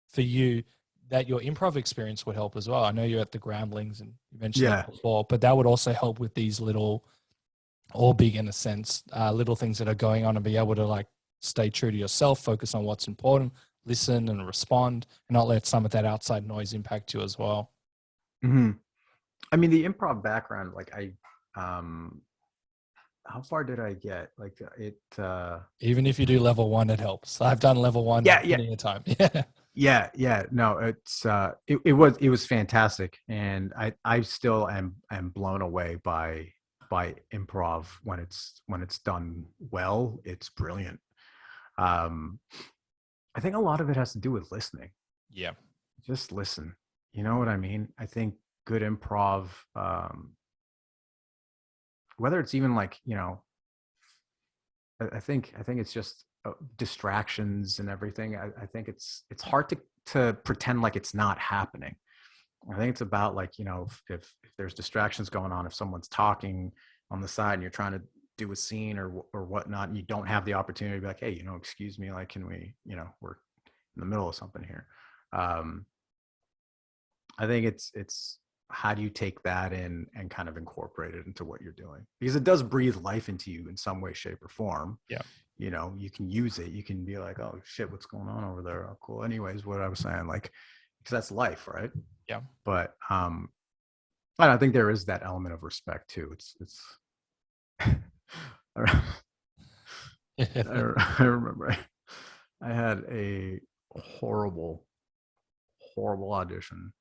for you that your improv experience would help as well. I know you're at the Groundlings and you mentioned that before, but that would also help with these little, or big in a sense, little things that are going on, and be able to like stay true to yourself, focus on what's important, listen and respond, and not let some of that outside noise impact you as well. Mm-hmm. I mean, the improv background, like how far did I get? Like it. Even if you do level 1, it helps. I've done level 1 many a time. Yeah. No, it's it was fantastic, and I still am blown away by improv when it's done well. It's brilliant. I think a lot of it has to do with listening. Yeah. Just listen. You know what I mean? I think good improv, whether it's even like, I think it's just distractions and everything. I think it's hard to pretend like it's not happening. I think it's about like, if there's distractions going on, if someone's talking on the side and you're trying to do a scene or whatnot, and you don't have the opportunity to be like, "Hey, excuse me, like, can we, we're in the middle of something here." I think it's how do you take that in and kind of incorporate it into what you're doing, because it does breathe life into you in some way, shape, or form. Yeah. You can use it. You can be like, "Oh shit, what's going on over there? Oh, cool." Anyways, what I was saying, like, because that's life, right? Yeah. But I think there is that element of respect too. It's I remember I had a horrible audition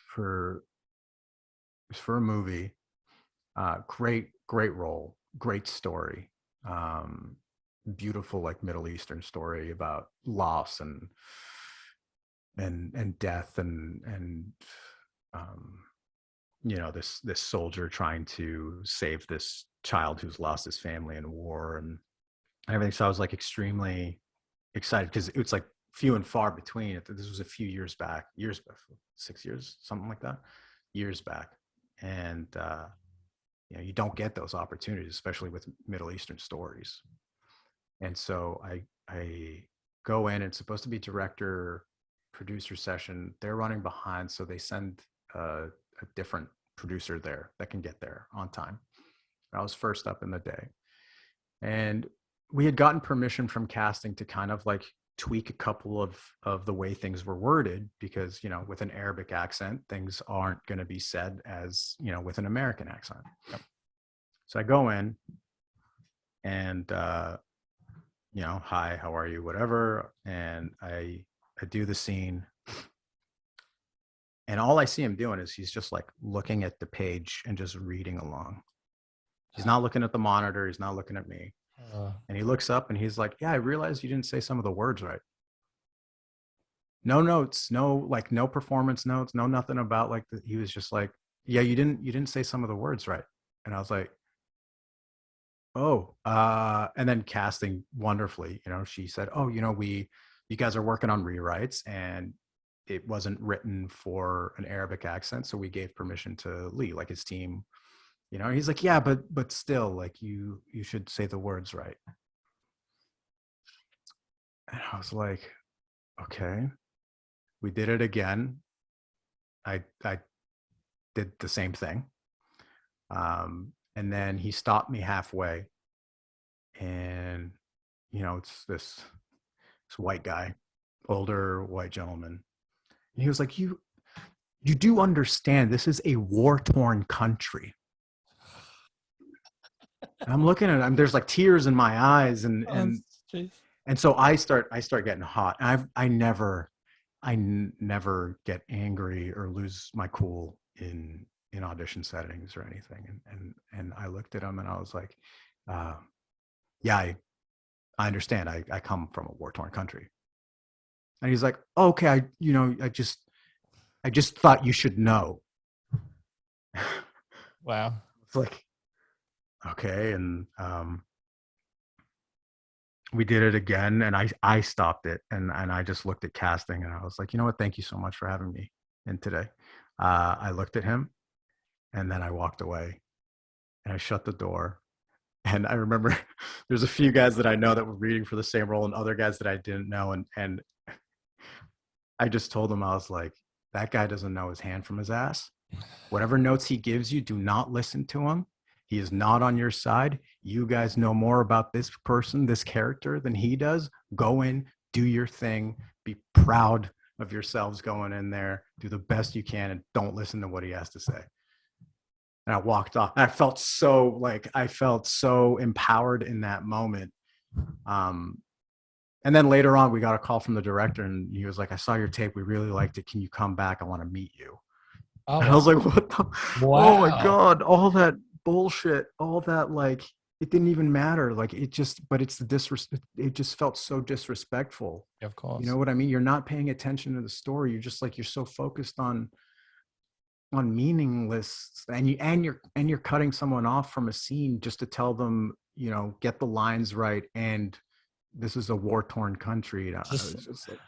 for a movie. Great role, great story. Beautiful, like, Middle Eastern story about loss and death and this soldier trying to save this child who's lost his family in war and everything. So I was like extremely excited, because it's like few and far between. This was a few years back, 6 years, something like that, years back. And you don't get those opportunities, especially with Middle Eastern stories. And so I go in. It's supposed to be director producer session. They're running behind, so they send a different producer there that can get there on time. I was first up in the day, and we had gotten permission from casting to kind of like tweak a couple of the way things were worded, because with an Arabic accent, things aren't going to be said as with an American accent. Yep. So I go in and hi, how are you, whatever, and I do the scene. And all I see him doing is he's just like looking at the page and just reading along. He's not looking at the monitor. He's not looking at me. And he looks up and he's like, "Yeah, I realized you didn't say some of the words right. No notes, no performance notes, no nothing about like he was just like, "Yeah, you didn't say some of the words right." And I was like, "Oh," and then casting wonderfully, she said, "Oh, you guys are working on rewrites and it wasn't written for an Arabic accent, so we gave permission to Lee, like his team." He's like, "Yeah, but still, like, you should say the words right." And I was like, "Okay." We did it again. I did the same thing. And then he stopped me halfway, and it's this white guy, older white gentleman. And he was like, you do understand this is a war-torn country." And I'm looking at him, there's like tears in my eyes, and so I start getting hot. I never get angry or lose my cool in audition settings or anything. And I looked at him and I was like, yeah, I understand. I come from a war-torn country. And he's like, oh, okay, I just thought you should know. Wow. It's like, okay. And we did it again, and I stopped it, and I just looked at casting, and I was like, you know what? Thank you so much for having me in today. I looked at him, and then I walked away, and I shut the door. And I remember there's a few guys that I know that were reading for the same role, and other guys that I didn't know, and I just told him, I was like, that guy doesn't know his hand from his ass. Whatever notes he gives you, do not listen to him. He is not on your side. You guys know more about this person, this character, than he does. Go in, do your thing, be proud of yourselves going in there, do the best you can, and don't listen to what he has to say. And I walked off. I felt so empowered in that moment. And then later on, we got a call from the director, and he was like, I saw your tape. We really liked it. Can you come back? I want to meet you. Oh, and I was like, what the? Wow. Oh my God. All that bullshit, all that, like, it didn't even matter. Like, it just felt so disrespectful. Of course. You know what I mean? You're not paying attention to the story. You're just like, you're so focused on meaningless, and you're cutting someone off from a scene just to tell them, get the lines right. And this is a war-torn country.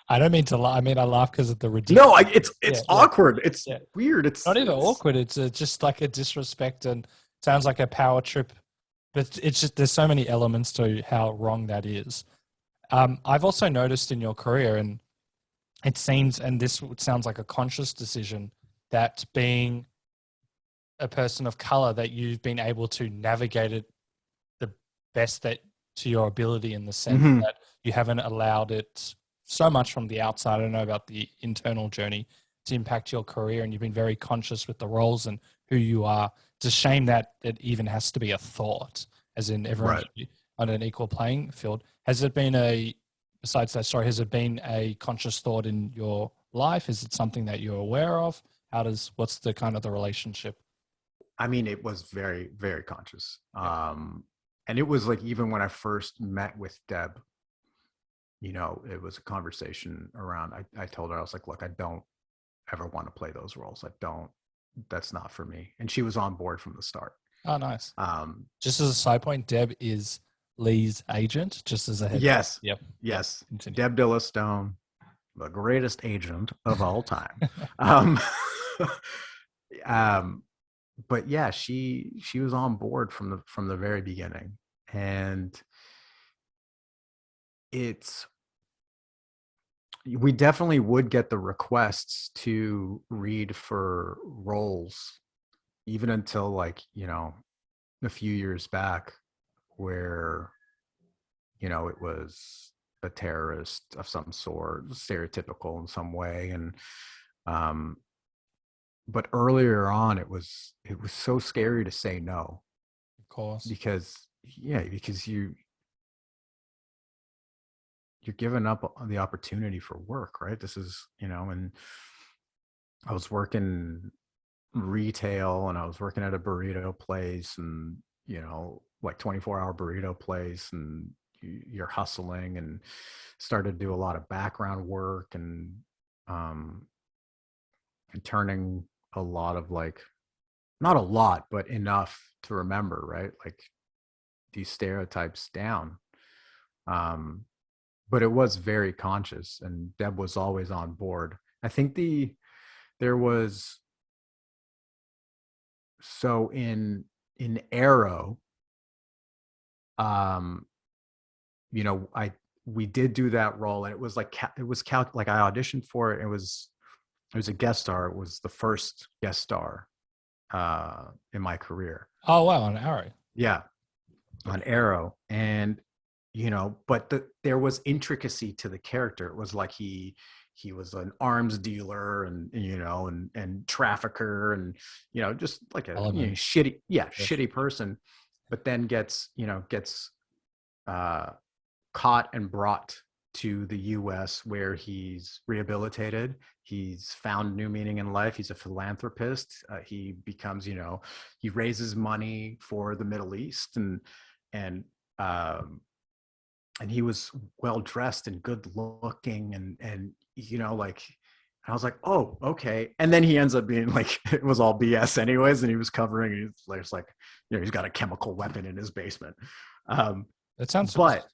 I don't mean to laugh. I mean, I laugh because of the ridiculous. No, it's awkward. It's weird. It's not even awkward. It's just like a disrespect, and sounds like a power trip. But it's just, there's so many elements to how wrong that is. I've also noticed in your career, and it seems, and this sounds like a conscious decision, that being a person of color, that you've been able to navigate it the best that to your ability, in the sense that you haven't allowed it so much from the outside. I don't know about the internal journey to impact your career, and you've been very conscious with the roles and who you are. It's a shame that it even has to be a thought, as in everyone should be on an equal playing field. Has it been besides that story, has it been a conscious thought in your life? Is it something that you're aware of? What's the kind of the relationship? I mean, it was very, very conscious. And it was like, even when I first met with Deb, it was a conversation around, I told her, I was like, look, I don't ever want to play those roles. That's not for me. And she was on board from the start. Oh, nice. Just as a side point, Deb is Lee's agent, just as a heads Yes. Yep. Yes. Continue. Deb Dillastone, the greatest agent of all time. But yeah, she was on board from the very beginning, and we definitely would get the requests to read for roles, even until, like, a few years back, where it was a terrorist of some sort, stereotypical in some way, and but earlier on, it was so scary to say no. Of course. Because you're giving up the opportunity for work, right? This is, and I was working retail, and I was working at a burrito place, and, like 24-hour burrito place, and you're hustling, and started to do a lot of background work, and turning a lot of, like, not a lot, but enough to remember, right? Like, these stereotypes down. But it was very conscious, and Deb was always on board. I think there was, so in Arrow, we did do that role, and it was like, I auditioned for it. It was a guest star. It was the first guest star in my career. Oh, wow. On Arrow. Yeah. On Arrow. And, but there was intricacy to the character. It was like he was an arms dealer, and, and trafficker, and, just like a shitty person, but then gets caught and brought to the US where he's rehabilitated. He's found new meaning in life. He's a philanthropist. He becomes, he raises money for the Middle East, and um, and he was well dressed and good looking, and like, I was like, oh, okay. And then he ends up being like, it was all BS anyways, and he was covering. There's like, he's got a chemical weapon in his basement. That sounds But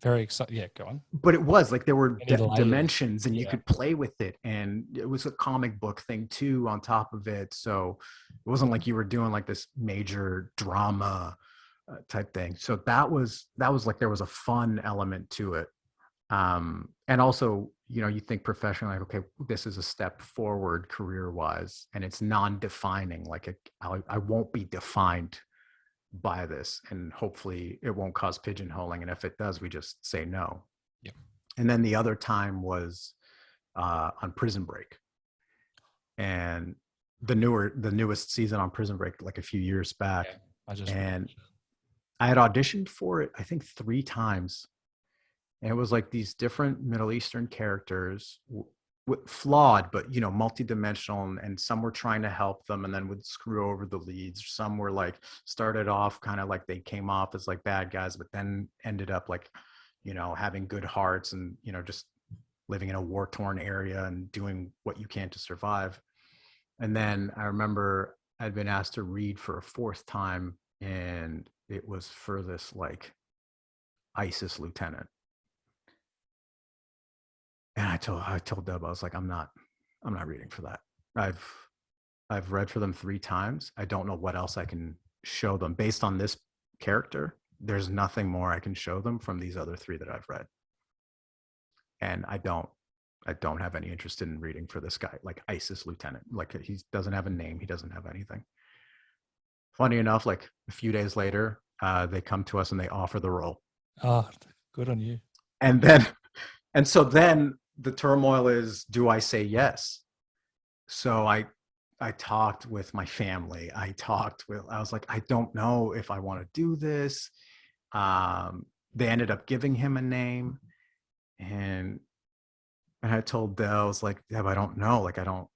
very exciting. Yeah, go on. But it was like there were dimensions, and you Yeah. could play with it, and it was a comic book thing too on top of it. So it wasn't like you were doing like this major drama type thing. So that was like, there was a fun element to it. And also, you think professionally, like, okay, this is a step forward career wise, and it's non-defining. Like I won't be defined by this, and hopefully it won't cause pigeonholing, and if it does, we just say no. Yep. And then the other time was on Prison Break, and the newest season on Prison Break, like a few years back. And I had auditioned for it, I think 3 times, and it was like these different Middle Eastern characters, flawed, but multi-dimensional, and some were trying to help them and then would screw over the leads. Some were like, started off kind of like they came off as like bad guys, but then ended up like, having good hearts, and just living in a war-torn area and doing what you can to survive. And then I remember I'd been asked to read for a 4th time, and it was for this like ISIS lieutenant. And I told Deb, I was like, I'm not reading for that. I've read for them 3 times. I don't know what else I can show them based on this character. There's nothing more I can show them from these other 3 that I've read. And I don't have any interest in reading for this guy, like ISIS lieutenant. Like, he doesn't have a name. He doesn't have anything. Funny enough, like a few days later, they come to us and they offer the role. Oh, good on you. And so then the turmoil is, do I say yes? So I talked with my family. I was like, I don't know if I want to do this. They ended up giving him a name, and I told Dell, I was like, Deb, I don't know. Like, I don't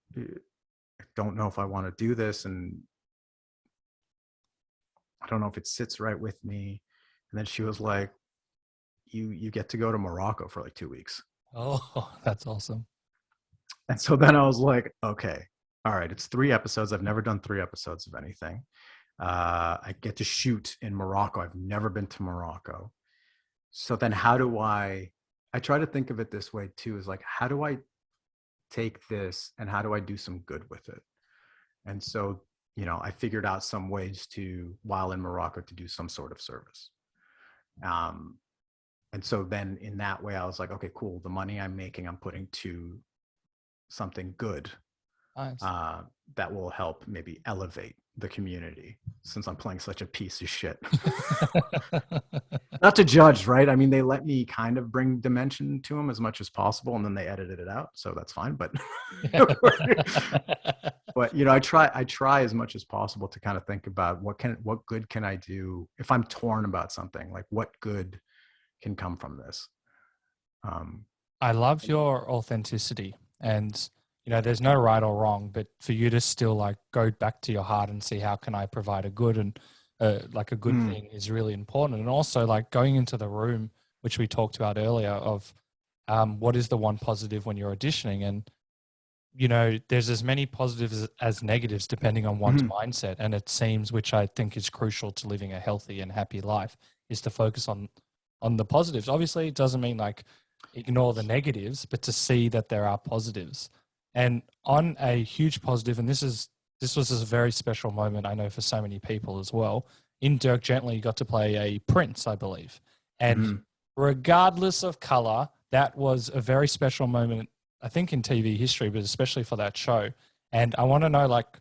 know if I want to do this, and I don't know if it sits right with me. And then she was like, you get to go to Morocco for like 2 weeks. Oh, that's awesome. And so then I was like, okay, all right, it's 3 episodes. I've never done 3 episodes of anything. I get to shoot in Morocco. I've never been to Morocco. So then how do I try to think of it this way too, is like, how do I take this and how do I do some good with it? And so, I figured out some ways to, while in Morocco, to do some sort of service. And so then in that way, I was like, okay, cool. The money I'm making, I'm putting to something good. Nice. That will help maybe elevate the community, since I'm playing such a piece of shit. Not to judge, right? I mean, they let me kind of bring dimension to them as much as possible, and then they edited it out, so that's fine. But but I try as much as possible to kind of think about what good can I do if I'm torn about something, like what good can come from this. I love your authenticity, and there's no right or wrong, but for you to still like go back to your heart and see how can I provide a good and like a good thing is really important. And also like going into the room, which we talked about earlier, of what is the one positive when you're auditioning, and there's as many positives as negatives depending on one's mindset. And it seems, which I think is crucial to living a healthy and happy life, is to focus on the positives. Obviously, it doesn't mean like ignore the negatives, but to see that there are positives. And on a huge positive, and this was a very special moment, I know, for so many people as well. In Dirk Gently, you got to play a prince, I believe. And regardless of color, that was a very special moment, I think, in TV history, but especially for that show. And I want to know, like,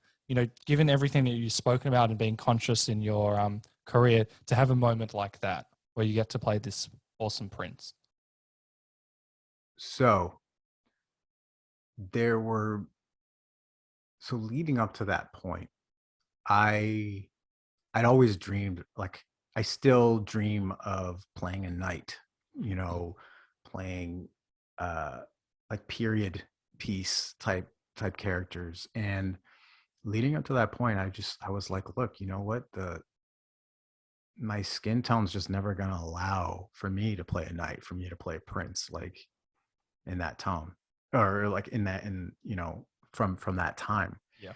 given everything that you've spoken about and being conscious in your career, to have a moment like that where you get to play this awesome prince. So leading up to that point, I'd always dreamed, like, I still dream of playing a knight, playing like period piece type characters. And leading up to that point, I was like, look, you know what, my skin tone's just never going to allow for me to play a knight, for me to play a prince, like in that tone, or like in from that time. Yeah.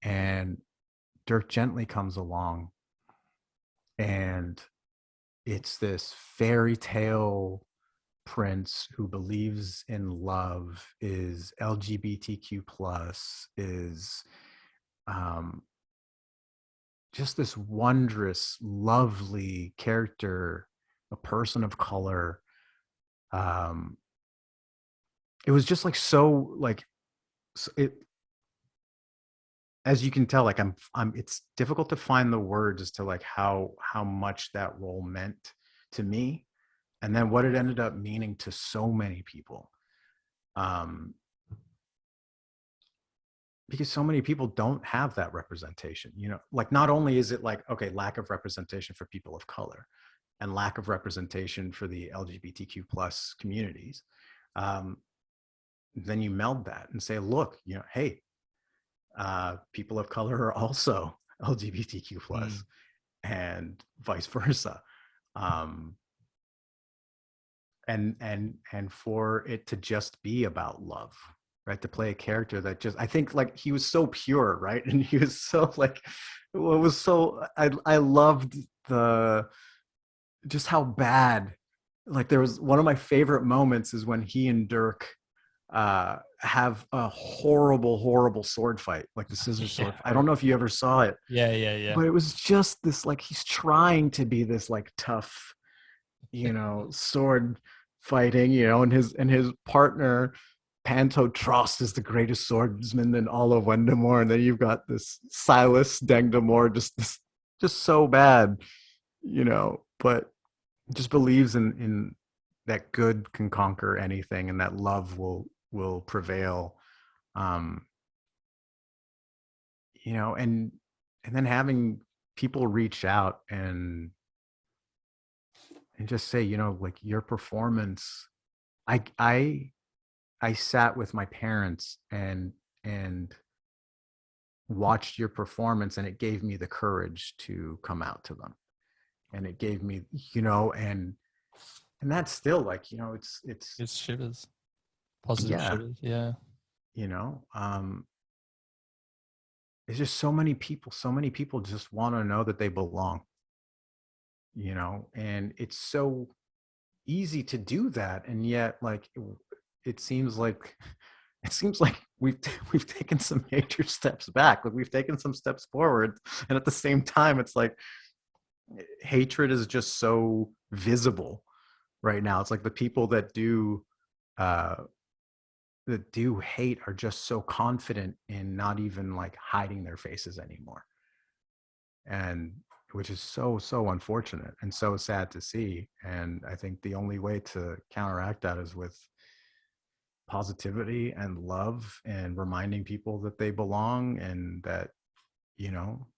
And Dirk Gently comes along, and it's this fairy tale prince who believes in love, is LGBTQ plus, is just this wondrous, lovely character, a person of color. It was just like so like it, as you can tell, like I'm it's difficult to find the words as to like how much that role meant to me, and then what it ended up meaning to so many people. Because so many people don't have that representation, like not only is it like, okay, lack of representation for people of color and lack of representation for the LGBTQ plus communities, then you meld that and say, look, hey, people of color are also LGBTQ plus, and vice versa. And for it to just be about love, right? To play a character that just, I think like he was so pure, right? And he was so like, it was so, I loved just how bad, like there was one of my favorite moments is when he and Dirk have a horrible sword fight, like the scissor sword. I don't know if you ever saw it. Yeah. But it was just this, like, he's trying to be this like tough, sword fighting, and his partner Panto Trost is the greatest swordsman in all of Wendemore, and then you've got this Silas Dengdemore, just so bad, but just believes in that good can conquer anything, and that love will prevail. And then having people reach out and just say, like, your performance, I sat with my parents and watched your performance, and it gave me the courage to come out to them, and it gave me, and that's still like, It's shivers, positive shivers. Yeah. There's just so many people just want to know that they belong, and it's so easy to do that. And yet, like, it seems like we've taken some major steps back, like we've taken some steps forward, and at the same time it's like hatred is just so visible right now. It's like the people that do hate are just so confident in not even like hiding their faces anymore, and which is so unfortunate and so sad to see. And I think the only way to counteract that is with positivity and love, and reminding people that they belong, and that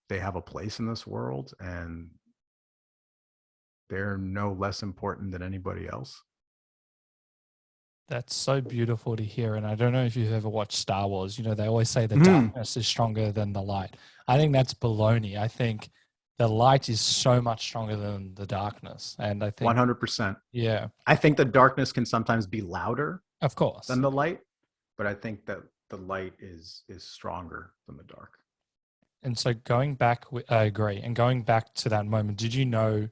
they have a place in this world, and they're no less important than anybody else. That's so beautiful to hear. And I don't know if you've ever watched Star Wars. They always say the darkness is stronger than the light. I think that's baloney. I think the light is so much stronger than the darkness. And I think 100%. Yeah. I think the darkness can sometimes be louder, of course, than the light, but I think that the light is stronger than the dark. And so going back, I agree. And going back to that moment, did you know,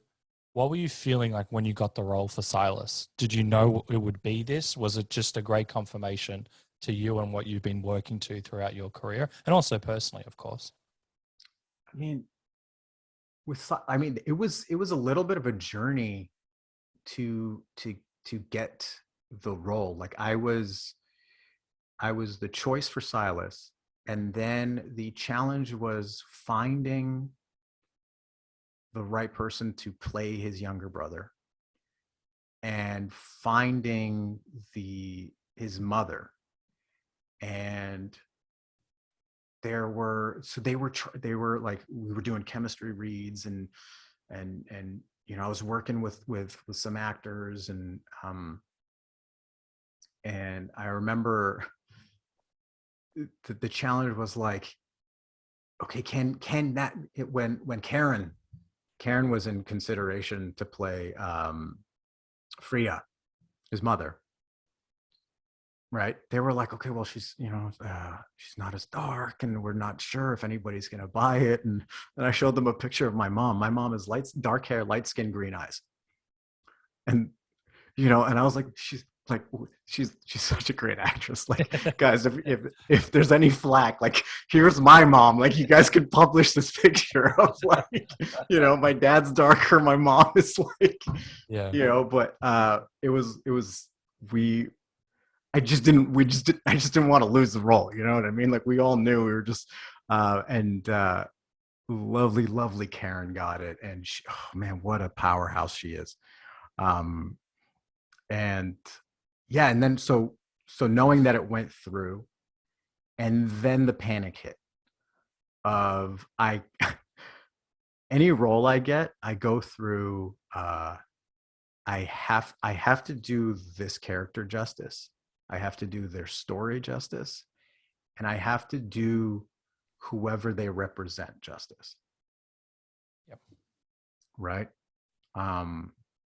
what were you feeling like when you got the role for Silas? Did you know it would be this? Was it just a great confirmation to you and what you've been working to throughout your career, and also personally, of course? I mean, it was a little bit of a journey to get the role. Like I was the choice for Silas, and then the challenge was finding the right person to play his younger brother, and finding his mother. And they were like, we were doing chemistry reads, and I was working with some actors, and And I remember the challenge was like, okay, can that when Karen was in consideration to play Freya, his mother, right? They were like, okay, well, she's she's not as dark, and we're not sure if anybody's gonna buy it. And I showed them a picture of my mom. My mom is dark hair, light skin, green eyes, and and I was like, she's such a great actress. Like, guys, if there's any flack, like, here's my mom. Like, you guys could publish this picture of, like, my dad's darker, my mom is like, but it was I just didn't want to lose the role. You know what I mean? Like, we all knew we were just and lovely Karen got it, and she, oh man, what a powerhouse she is. And yeah, and then so knowing that it went through, and then the panic hit of any role I get, I go through I have to do this character justice. I have to do their story justice, and I have to do whoever they represent justice. Yep. Right?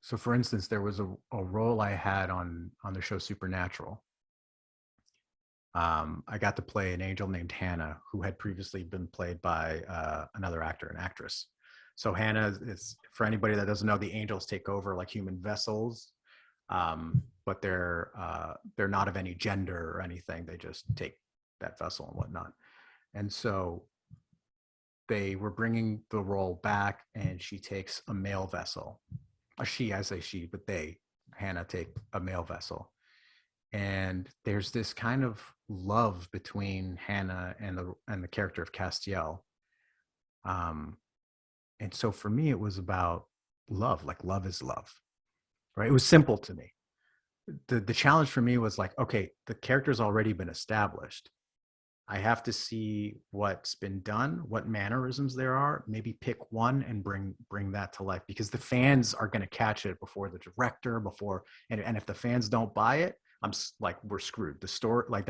So for instance, there was a role I had on the show Supernatural. I got to play an angel named Hannah, who had previously been played by another actor and actress. So Hannah is, for anybody that doesn't know, the angels take over like human vessels, but they're not of any gender or anything. They just take that vessel and whatnot. And so they were bringing the role back, and she takes a male vessel. I say she, but Hannah, take a male vessel. And there's this kind of love between Hannah and the character of Castiel. And so for me, it was about love, like love is love, right? It was simple to me. The challenge for me was like, okay, the character's already been established. I have to see what's been done, what mannerisms there are, maybe pick one and bring that to life, because the fans are going to catch it before the director, and if the fans don't buy it, I'm like, we're screwed. The story, like,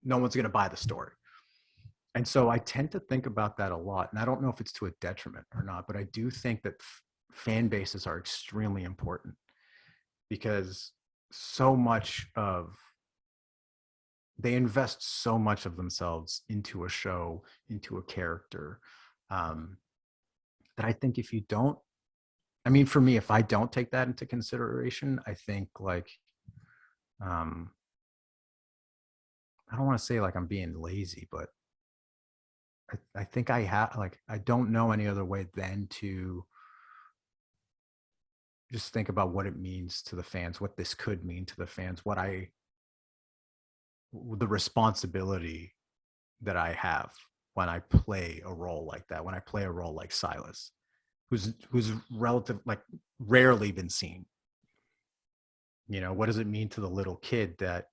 no one's going to buy the story. And so I tend to think about that a lot. And I don't know if it's to a detriment or not, but I do think that fan bases are extremely important, because they invest so much of themselves into a show, into a character, that I think if you don't, I mean, for me, if I don't take that into consideration, I think, like, I don't want to say like I'm being lazy, but I think I don't know any other way than to just think about what it means to the fans, what this could mean to the fans, the responsibility that I have when I play a role like that, when I play a role like Silas, who's rarely been seen. What does it mean to the little kid that,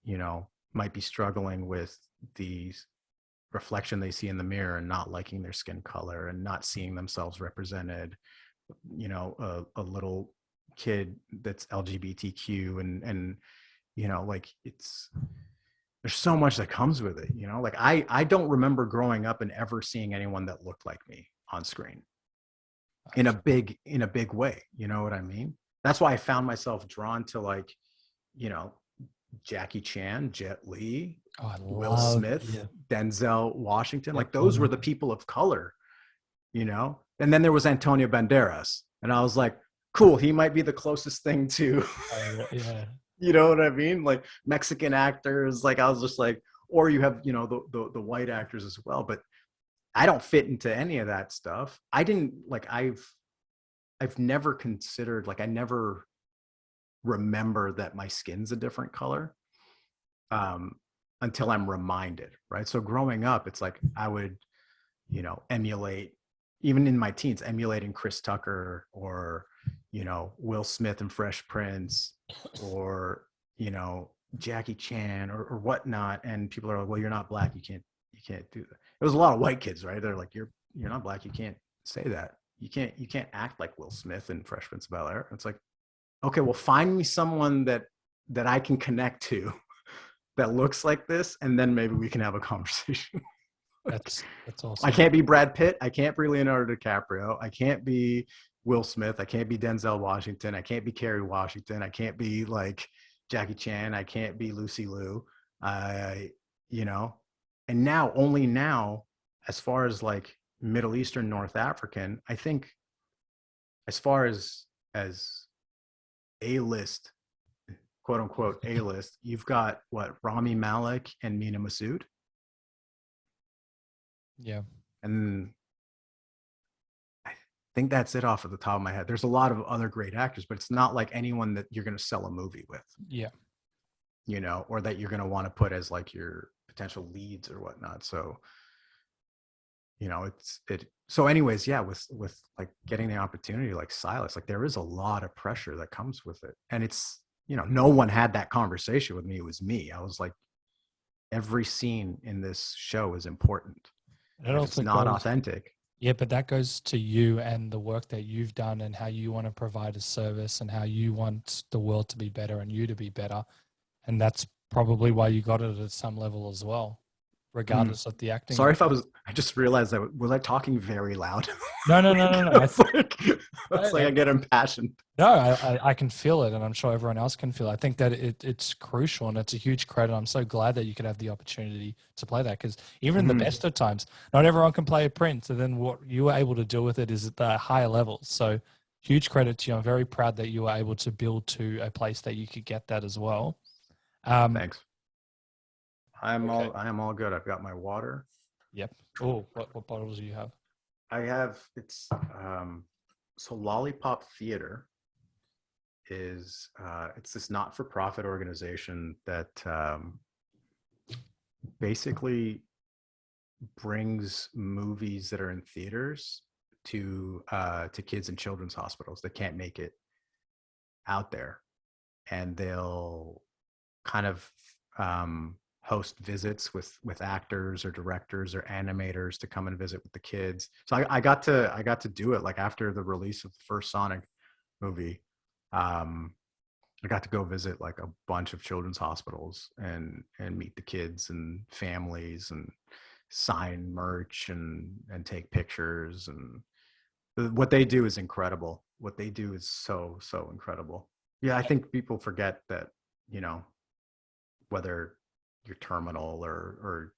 might be struggling with the reflection they see in the mirror and not liking their skin color and not seeing themselves represented, a little kid that's LGBTQ and like, there's so much that comes with it, like I don't remember growing up and ever seeing anyone that looked like me on screen in a big way. You know what I mean? That's why I found myself drawn to, like, Jackie Chan, Jet Li, Will Smith, Denzel Washington. Like, those were the people of color, and then there was Antonio Banderas, and I was like, cool, he might be the closest thing to you know what I mean? Like, Mexican actors, like, I was just like, or you have, the white actors as well, but I don't fit into any of that stuff. I didn't, like, I've never considered, like, I never remember that my skin's a different color until I'm reminded, right? So growing up, it's like I would, emulate, even in my teens, emulating Chris Tucker or, Will Smith and Fresh Prince, or, Jackie Chan or whatnot. And people are like, well, you're not black, you can't do that. It was a lot of white kids, right? They're like, you're not black, you can't say that. You can't act like Will Smith and Fresh Prince of Bel-Air. It's like, okay, well, find me someone that I can connect to, that looks like this, and then maybe we can have a conversation. That's awesome. I can't be Brad Pitt. I can't be Leonardo DiCaprio. I can't be Will Smith. I can't be Denzel Washington. I can't be Kerry Washington. I can't be like Jackie Chan. I can't be Lucy Liu. You know, and only now, as far as like Middle Eastern, North African, I think as far as A-list, quote unquote A-list, you've got what, Rami Malek and Mina Masood. Yeah. And I think that's it off of the top of my head. There's a lot of other great actors, but it's not like anyone that you're going to sell a movie with. Yeah. You know, or that you're going to want to put as like your potential leads or whatnot. So, you know, so anyways, yeah, with like getting the opportunity like Silas, like there is a lot of pressure that comes with it. And it's, you know, no one had that conversation with me. It was me. I was like, every scene in this show is important. If it's not authentic. Yeah, but that goes to you and the work that you've done and how you want to provide a service and how you want the world to be better and you to be better. And that's probably why you got it at some level as well, regardless of the acting. Sorry if I just realized that, was I talking very loud? No. I get impassioned. No, I can feel it, and I'm sure everyone else can feel it. I think that it's crucial, and it's a huge credit. I'm so glad that you could have the opportunity to play that, because even in the best of times, not everyone can play a Prince, and then what you were able to do with it is at the higher levels. So huge credit to you. I'm very proud that you were able to build to a place that you could get that as well. Thanks. I am all good. I've got my water. Yep. Oh, what bottles do you have? I have, so Lollipop Theater is, it's this not-for-profit organization that basically brings movies that are in theaters to kids in children's hospitals that can't make it out there, and they'll kind of host visits with actors or directors or animators to come and visit with the kids. So I got to do it like after the release of the first Sonic movie. I got to go visit like a bunch of children's hospitals and meet the kids and families and sign merch and take pictures. And what they do is incredible. What they do is so incredible. Yeah, I think people forget that, you know, whether you're terminal or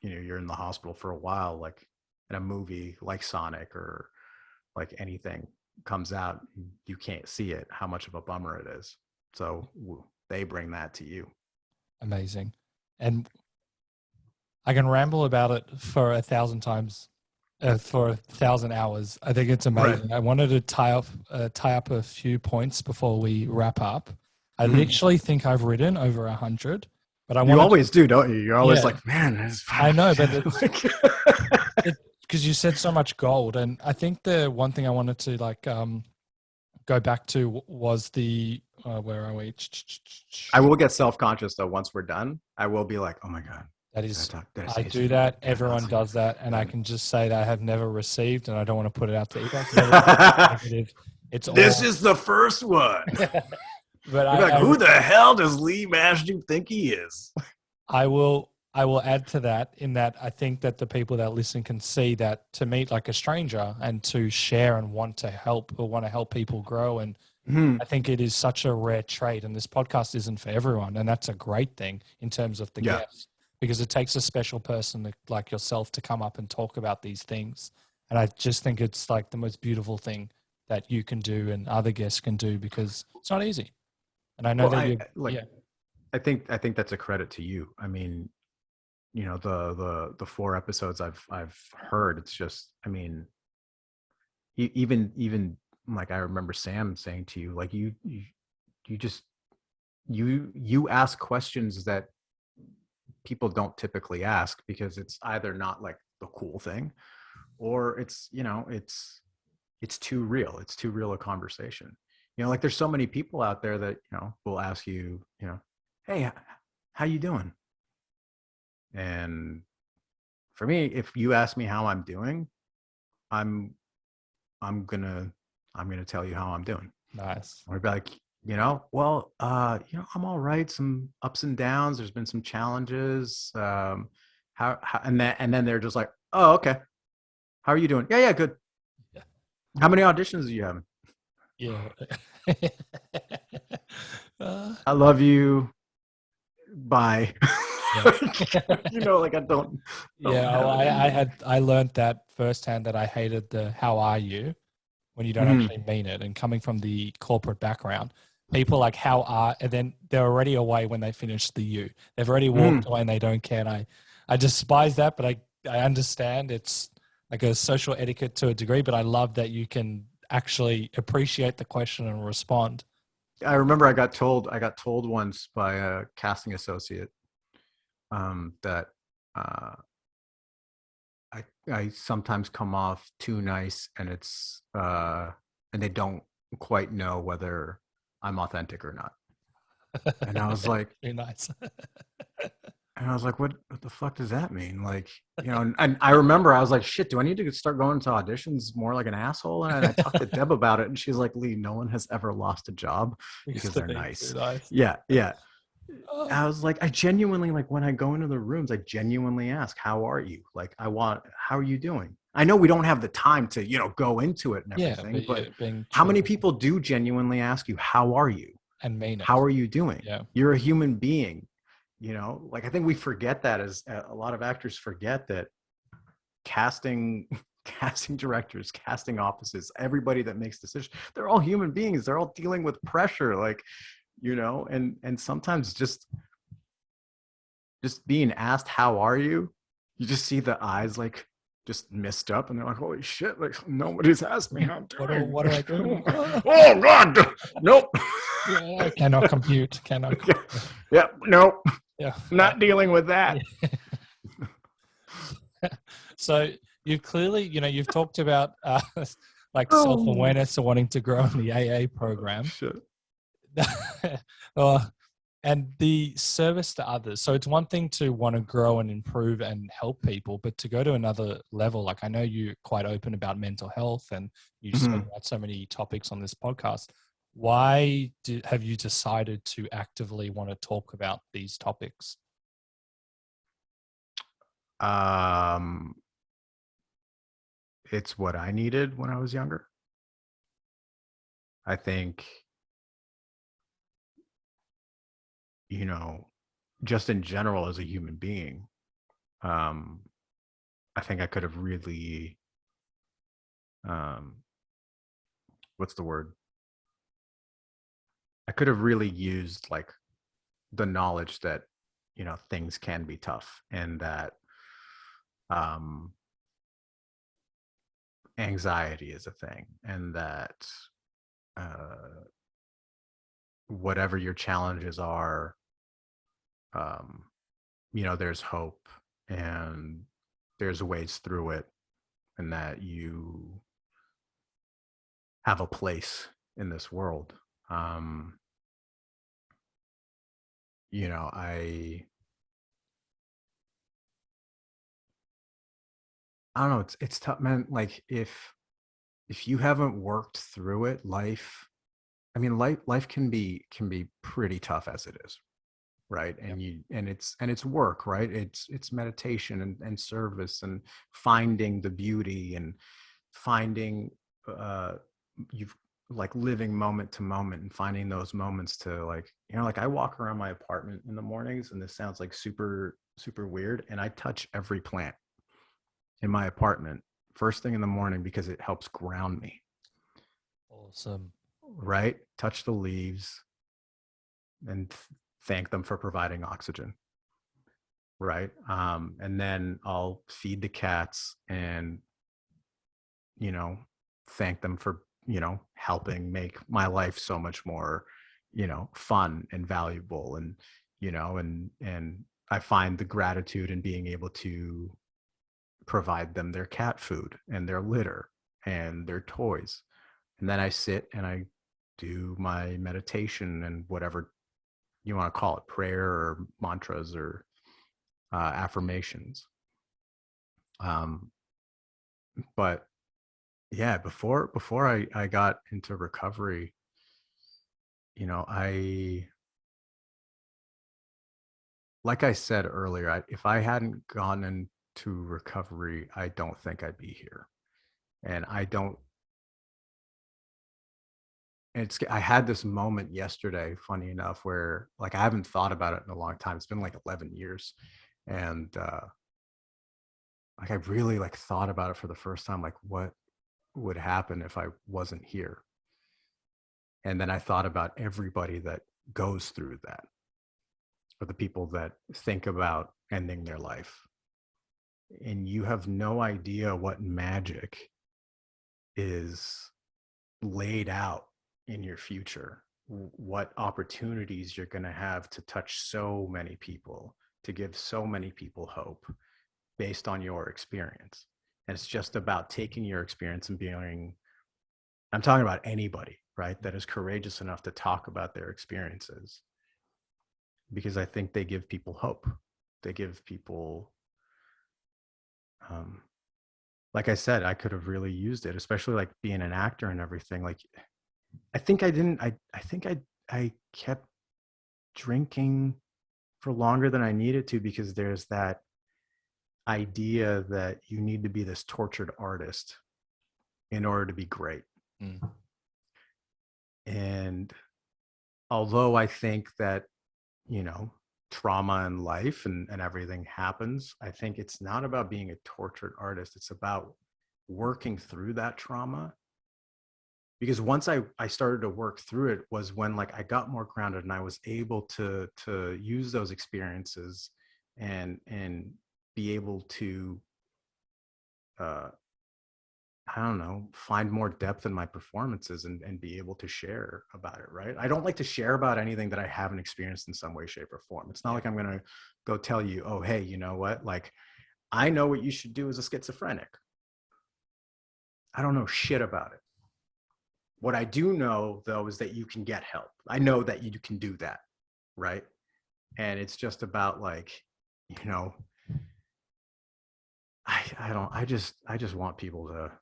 you're in the hospital for a while, like in a movie like Sonic or like anything comes out, you can't see it, how much of a bummer it is. So they bring that to you. Amazing. And I can ramble about it for 1,000 times, for 1,000 hours. I think it's amazing. Right. I wanted to tie up a few points before we wrap up. I literally think I've written over 100, but you always do, don't you? You're always like, man, I know, but because you said so much gold, and I think the one thing I wanted to go back to was the where are we? I will get self-conscious though once we're done. I will be like, oh my god, that is. I do that. Everyone does that, and I can just say that I have never received, and I don't want to put it out to either. This is the first one. But you're like, who the hell does Lee Majdoub think he is? I will add to that in that I think that the people that listen can see that to meet like a stranger and to share and want to help people grow. And I think it is such a rare trait, and this podcast isn't for everyone. And that's a great thing in terms of the guests, because it takes a special person like yourself to come up and talk about these things. And I just think it's like the most beautiful thing that you can do and other guests can do, because it's not easy. And I know I think that's a credit to you. I mean, you know, the 4 episodes I've heard, it's just, I mean, even like I remember Sam saying to you, like you ask questions that people don't typically ask, because it's either not like the cool thing, or it's, you know, it's too real. It's too real a conversation. You know, like there's so many people out there that, you know, will ask you, you know, hey, how you doing? And for me, if you ask me how I'm doing, I'm gonna tell you how I'm doing. Nice. Or be like, I'm all right. Some ups and downs. There's been some challenges. And then they're just like, oh, okay. How are you doing? Yeah, yeah, good. Yeah. How many auditions do you have? Yeah. I love you. Bye. Yeah. Like I don't Yeah, well, have it in me. I learned that firsthand that I hated the "How are you" when you don't Mhm. actually mean it. And coming from the corporate background, people like "How are," and then they're already away when they finish the "you." They've already walked Mhm. away and they don't care. And I despise that, but I understand it's like a social etiquette to a degree. But I love that you can actually appreciate the question and respond. I remember I got told once by a casting associate that uh, I sometimes come off too nice, and they don't quite know whether I'm authentic or not. And I was like, Very nice. what the fuck does that mean? Like, and I remember I was like, shit, do I need to start going to auditions more like an asshole? And I talked to Deb about it, and she's like, Lee, no one has ever lost a job Used because to they're be too nice. nice. Yeah, yeah. Oh, I was like, I genuinely, like, when I go into the rooms, I genuinely ask, how are you? Like, how are you doing? I know we don't have the time to, go into it and yeah, everything, but but you're being how many true people do genuinely ask you, how are you? and mean How it. are you doing? Yeah. You're a human being, like, I think we forget that, as a lot of actors forget that casting, casting directors, casting offices, everybody that makes decisions, they're all human beings. They're all dealing with pressure, like, and sometimes just being asked, how are you? You just see the eyes like just missed up, and they're like, holy shit, like nobody's asked me how I'm doing. What do I do? Oh God, nope. Yeah, cannot compute. Cannot. Yeah, yeah, nope. Yeah. Not dealing with that. Yeah. So you've clearly, you've talked about like Oh self-awareness and wanting to grow in the AA program. shit. uh, and the service to others. So it's one thing to want to grow and improve and help people, but to go to another level, like I know you're quite open about mental health and you spoke Mhm. about so many topics on this podcast. Why have you decided to actively want to talk about these topics? Um, it's what I needed when I was younger. I think, you know, just in general as a human being, um, I think I could have really, um, what's the word? I could have really used like the knowledge that, things can be tough, and that um, anxiety is a thing, and that uh, whatever your challenges are, um, there's hope, and there's ways through it, and that you have a place in this world. Um, you know, I don't know. It's tough, man. Like if you haven't worked through it, I mean, life can be pretty tough as it is, right? Yep. And it's work, right? It's meditation and service and finding the beauty and finding uh you've like living moment to moment and finding those moments to, like, like I walk around my apartment in the mornings, and this sounds like super super weird, and I touch every plant in my apartment first thing in the morning because it helps ground me, Awesome. right? Touch the leaves and thank them for providing oxygen, right? And then I'll feed the cats and, you know, thank them for, helping make my life so much more, fun and valuable. And, and I find the gratitude in being able to provide them their cat food and their litter and their toys. And then I sit and I do my meditation and whatever you want to call it, prayer or mantras or affirmations. But yeah, before I got into recovery, you know, like I said earlier, if I hadn't gone into recovery, I don't think I'd be here. And I had this moment yesterday, funny enough, where like I haven't thought about it in a long time. It's been like 11 years. And like I really like thought about it for the first time, like what would happen if I wasn't here. And then I thought about everybody that goes through that, or the people that think about ending their life. And you have no idea what magic is laid out in your future, what opportunities you're going to have to touch so many people, to give so many people hope based on your experience. And it's just about taking your experience and being, I'm talking about anybody, right, that is courageous enough to talk about their experiences, because I think they give people hope. They give people, like I said, I could have really used it, especially like being an actor and everything. Like, I think I kept drinking for longer than I needed to, because there's that idea that you need to be this tortured artist in order to be great. And although I think that, you know, trauma in life and everything happens, I think it's not about being a tortured artist. It's about working through that trauma. Because once I started to work through it was when like I got more grounded and I was able to use those experiences and be able to I don't know, find more depth in my performances and be able to share about it, right? I don't like to share about anything that I haven't experienced in some way, shape, or form. It's not like I'm going to go tell you, oh, hey, you know what? Like, I know what you should do as a schizophrenic. I don't know shit about it. What I do know, though, is that you can get help. I know that you can do that, right? And it's just about like, you know, I just want people to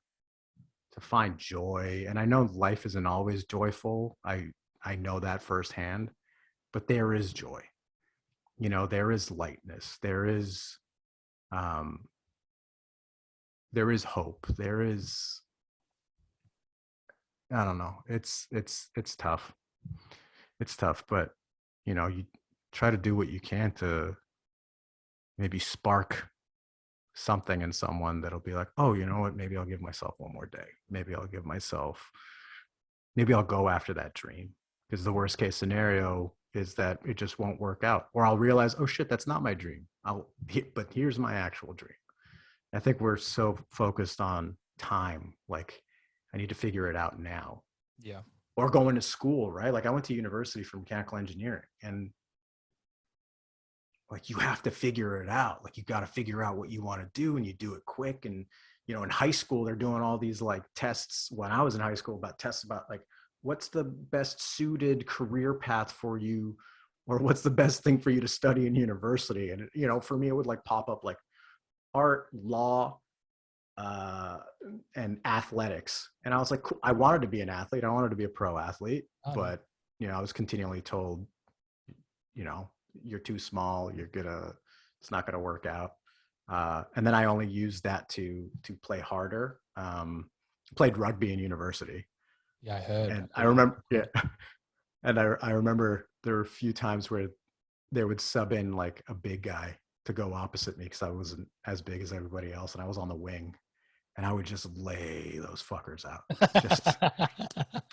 find joy. And I know life isn't always joyful. I know that firsthand, but there is joy. You know, there is lightness. There is hope. There is, I don't know. It's tough. It's tough, but you know, you try to do what you can to maybe spark something in someone that'll be like, oh, you know what, maybe I'll give myself one more day. Maybe I'll go after that dream. Because the worst case scenario is that it just won't work out. Or I'll realize, oh shit, that's not my dream. But here's my actual dream. I think we're so focused on time. Like, I need to figure it out now. Yeah. Or going to school, right? Like I went to university for mechanical engineering, and like you have to figure it out. Like you got to figure out what you want to do, and you do it quick. And you know, in high school, they're doing all these like tests. When I was in high school, about tests about like what's the best suited career path for you, or what's the best thing for you to study in university. And you know, for me, it would like pop up like art, law, and athletics. And I was like, cool. I wanted to be an athlete. I wanted to be a pro athlete, but you know, I was continually told, you know, you're too small. It's not gonna work out. And then I only used that to play harder. Played rugby in university. Yeah, I heard. And I remember, yeah. And I remember there were a few times where they would sub in like a big guy to go opposite me because I wasn't as big as everybody else, and I was on the wing, and I would just lay those fuckers out.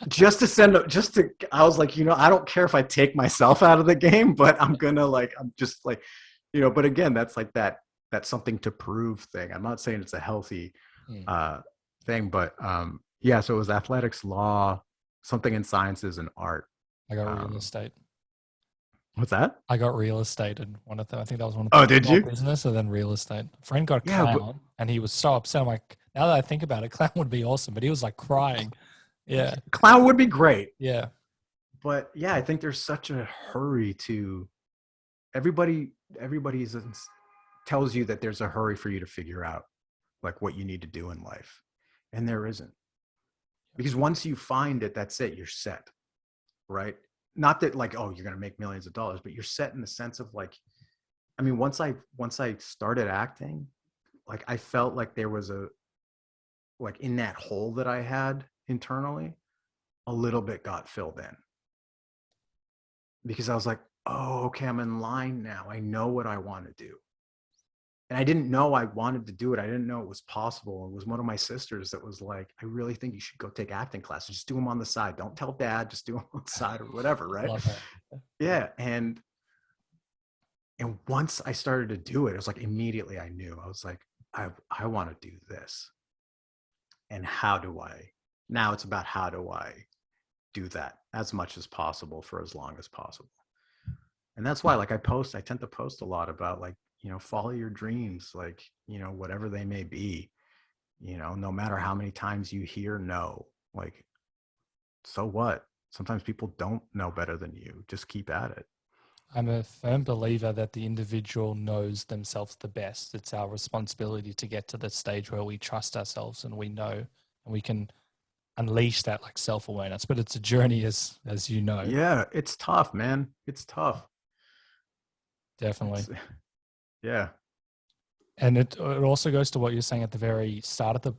Just to send them, I was like, you know, I don't care if I take myself out of the game, but I'm just like, you know, but again, that's like that's something to prove thing. I'm not saying it's a healthy thing, but yeah, so it was athletics, law, something in sciences, and art. I got real estate. What's that? I got real estate in one of them. I think that was one of the did you? Business, and then real estate. A friend got clown, and he was so upset. I'm like, now that I think about it, clown would be awesome, but he was like crying. Yeah, clown would be great. Yeah, but yeah, I think there's such a hurry to everybody tells you that there's a hurry for you to figure out like what you need to do in life, and there isn't. Because once you find it, that's it, you're set, right? not that like, oh, you're going to make millions of dollars, but you're set in the sense of like, I mean, once I started acting, like I felt like there was like in that hole that I had internally, a little bit got filled in, because I was like, oh, okay, I'm in line now. I know what I want to do. And I didn't know I wanted to do it. I didn't know it was possible. It was one of my sisters that was like, I really think you should go take acting classes. Just do them on the side. Don't tell dad, just do them on the side or whatever. Right. Yeah. And once I started to do it, it was like immediately I knew. I was like, I want to do this. And now it's about how do I do that as much as possible for as long as possible. And that's why like I tend to post a lot about like, follow your dreams, like, whatever they may be, no matter how many times you hear no, like, so what? Sometimes people don't know better than you. Just keep at it. I'm a firm believer that the individual knows themselves the best. It's our responsibility to get to the stage where we trust ourselves and we know, and we can unleash that like self-awareness, but it's a journey as you know. Yeah. It's tough, man. It's tough. Definitely. Yeah. And it also goes to what you're saying at the very start of the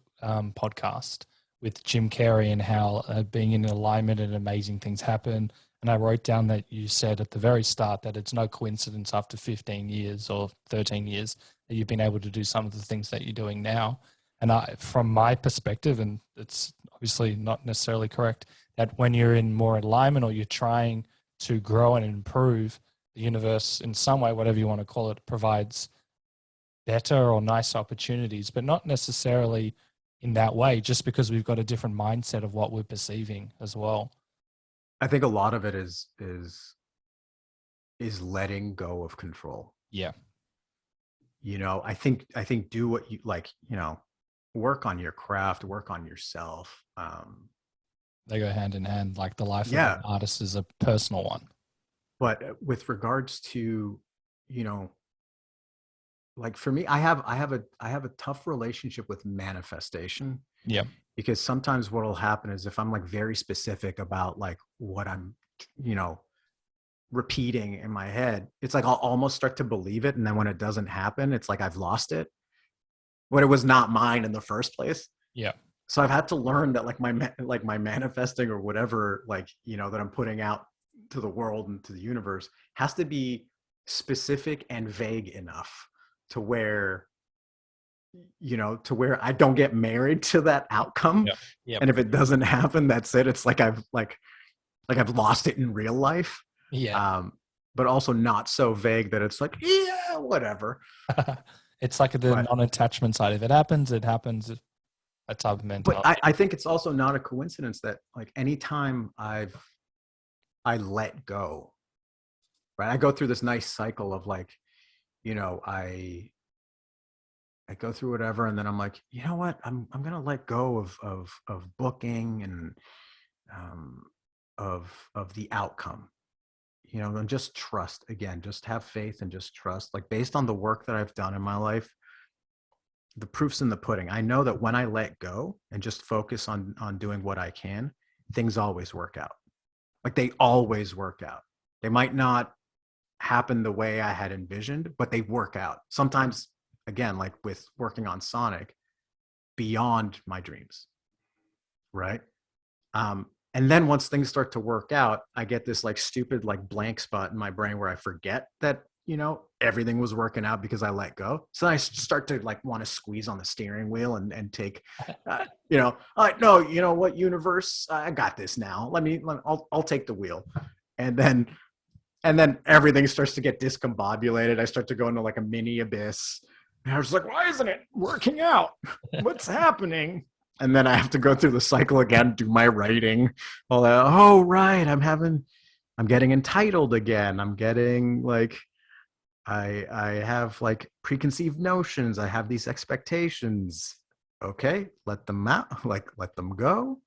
podcast with Jim Carrey and how being in alignment and amazing things happen. And I wrote down that you said at the very start that it's no coincidence after 15 years or 13 years that you've been able to do some of the things that you're doing now. And from my perspective, and it's obviously not necessarily correct, that when you're in more alignment or you're trying to grow and improve, the universe in some way, whatever you want to call it, provides better or nice opportunities, but not necessarily in that way, just because we've got a different mindset of what we're perceiving as well. I think a lot of it is letting go of control. Yeah. I think do what you like, work on your craft, work on yourself. They go hand in hand. Like the life of an artist is a personal one. But with regards to, like for me, I have a tough relationship with manifestation. Yeah. Because sometimes what will happen is if I'm like very specific about like what I'm, repeating in my head, it's like I'll almost start to believe it. And then when it doesn't happen, it's like I've lost it when it was not mine in the first place. Yeah. So I've had to learn that like my manifesting or whatever, like, that I'm putting out to the world and to the universe has to be specific and vague enough to where I don't get married to that outcome. Yeah. Yep. And if it doesn't happen, that's it. It's like I've lost it in real life. Yeah. But also not so vague that it's like, yeah, whatever. It's like the non-attachment side. If it happens, it happens. That type of mentality. But I think it's also not a coincidence that like anytime I let go, right? I go through this nice cycle of like, I go through whatever, and then I'm like, you know what? I'm gonna let go of booking and of the outcome, and just trust again. Just have faith and just trust. Like based on the work that I've done in my life, the proof's in the pudding. I know that when I let go and just focus on doing what I can, things always work out. Like they always work out. They might not happen the way I had envisioned, but they work out. Sometimes, again, like with working on Sonic, beyond my dreams, right? And then once things start to work out, I get this like stupid like blank spot in my brain where I forget that, everything was working out because I let go. So I start to like want to squeeze on the steering wheel and take, no, what, universe, I got this now. I'll take the wheel. And then everything starts to get discombobulated. I start to go into like a mini abyss. And I was like, why isn't it working out? What's happening? And then I have to go through the cycle again, do my writing. All that. Oh, right. I'm getting entitled again. I'm getting like, I have like preconceived notions. I have these expectations. Okay. Let them out. Like, let them go.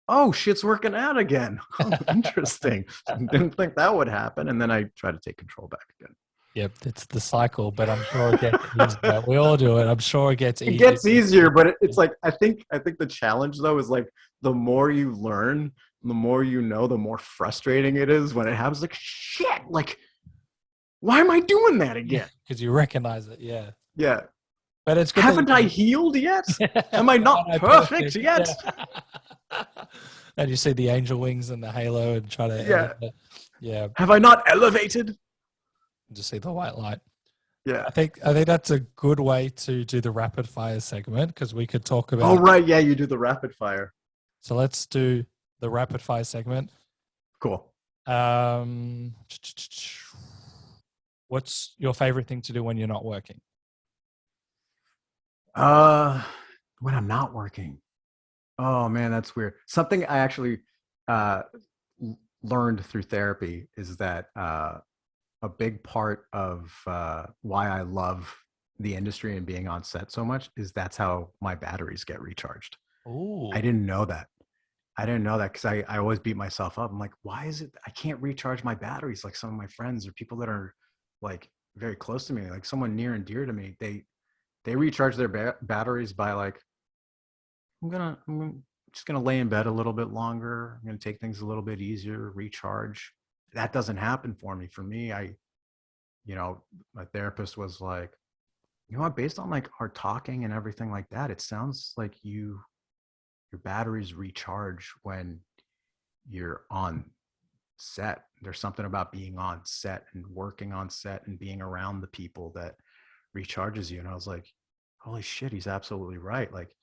Oh, shit's working out again. Oh, interesting. Didn't think that would happen. And then I try to take control back again. Yep, it's the cycle, but I'm sure it gets easier. We all do it. I'm sure it gets easier. It gets easier, but it's like I think the challenge though is like the more you learn, the more you know, the more frustrating it is when it happens. Like, shit, like, why am I doing that again? Because you recognize it. Yeah. Yeah. But it's good. Haven't I healed yet? Am I not perfect yet? Yeah. And you see the angel wings and the halo and try to edit it. Yeah. Have I not elevated? Just see the white light. Yeah. I think that's a good way to do the rapid fire segment because we could talk about. Oh right, yeah, you do the rapid fire. So let's do the rapid fire segment. Cool. What's your favorite thing to do when you're not working? When I'm not working. Oh man, that's weird. Something I actually learned through therapy is that a big part of why I love the industry and being on set so much is that's how my batteries get recharged. Oh, I didn't know that. Because I always beat myself up. I'm like, why is it I can't recharge my batteries like some of my friends or people that are like very close to me, like someone near and dear to me. They recharge their batteries by like, I'm just gonna lay in bed a little bit longer. I'm gonna take things a little bit easier, recharge. That doesn't happen for me. For me, my therapist was like, you know what, based on like our talking and everything like that, it sounds like your batteries recharge when you're on set. There's something about being on set and working on set and being around the people that recharges you. And I was like, holy shit, he's absolutely right. Like,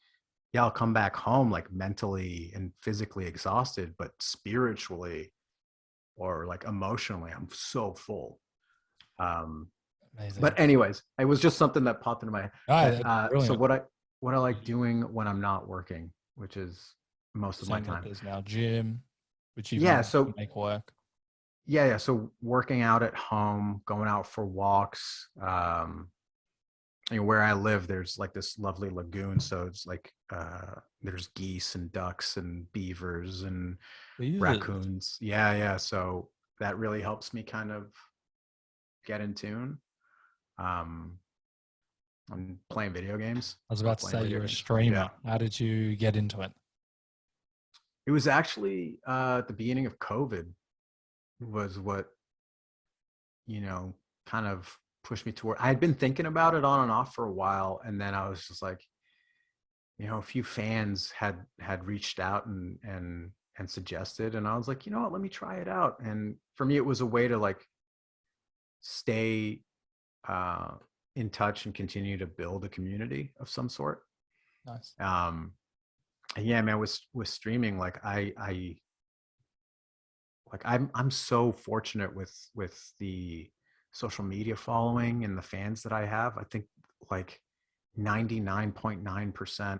yeah, I'll come back home like mentally and physically exhausted, but spiritually or like emotionally, I'm so full. amazing. But anyways, it was just something that popped into my head. So what I like doing when I'm not working, which is most of my time. There's now gym, which you make work. Yeah. So working out at home, going out for walks. Where I live, there's like this lovely lagoon. So it's like there's geese and ducks and beavers and raccoons. Yeah. So that really helps me kind of get in tune. I'm playing video games. I was about to say you're a streamer. Yeah. How did you get into it? It was actually at the beginning of COVID was what, kind of pushed me toward. I had been thinking about it on and off for a while. And then I was just like, a few fans had reached out and suggested, and I was like, you know what, let me try it out. And for me, it was a way to like stay in touch and continue to build a community of some sort. Nice. Yeah, man, with streaming, like I'm so fortunate with the social media following and the fans that I have. I think like 99.9%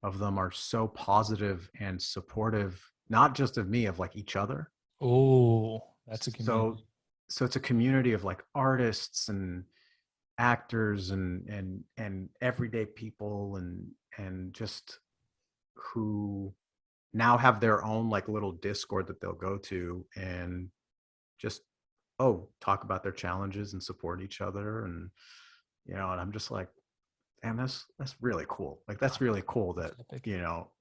of them are so positive and supportive, not just of me, of like each other. Oh, that's a community. So it's a community of like artists and actors and everyday people and just who now have their own like little Discord that they'll go to and just talk about their challenges and support each other. And and I'm just like, damn, that's really cool. Like that's really cool that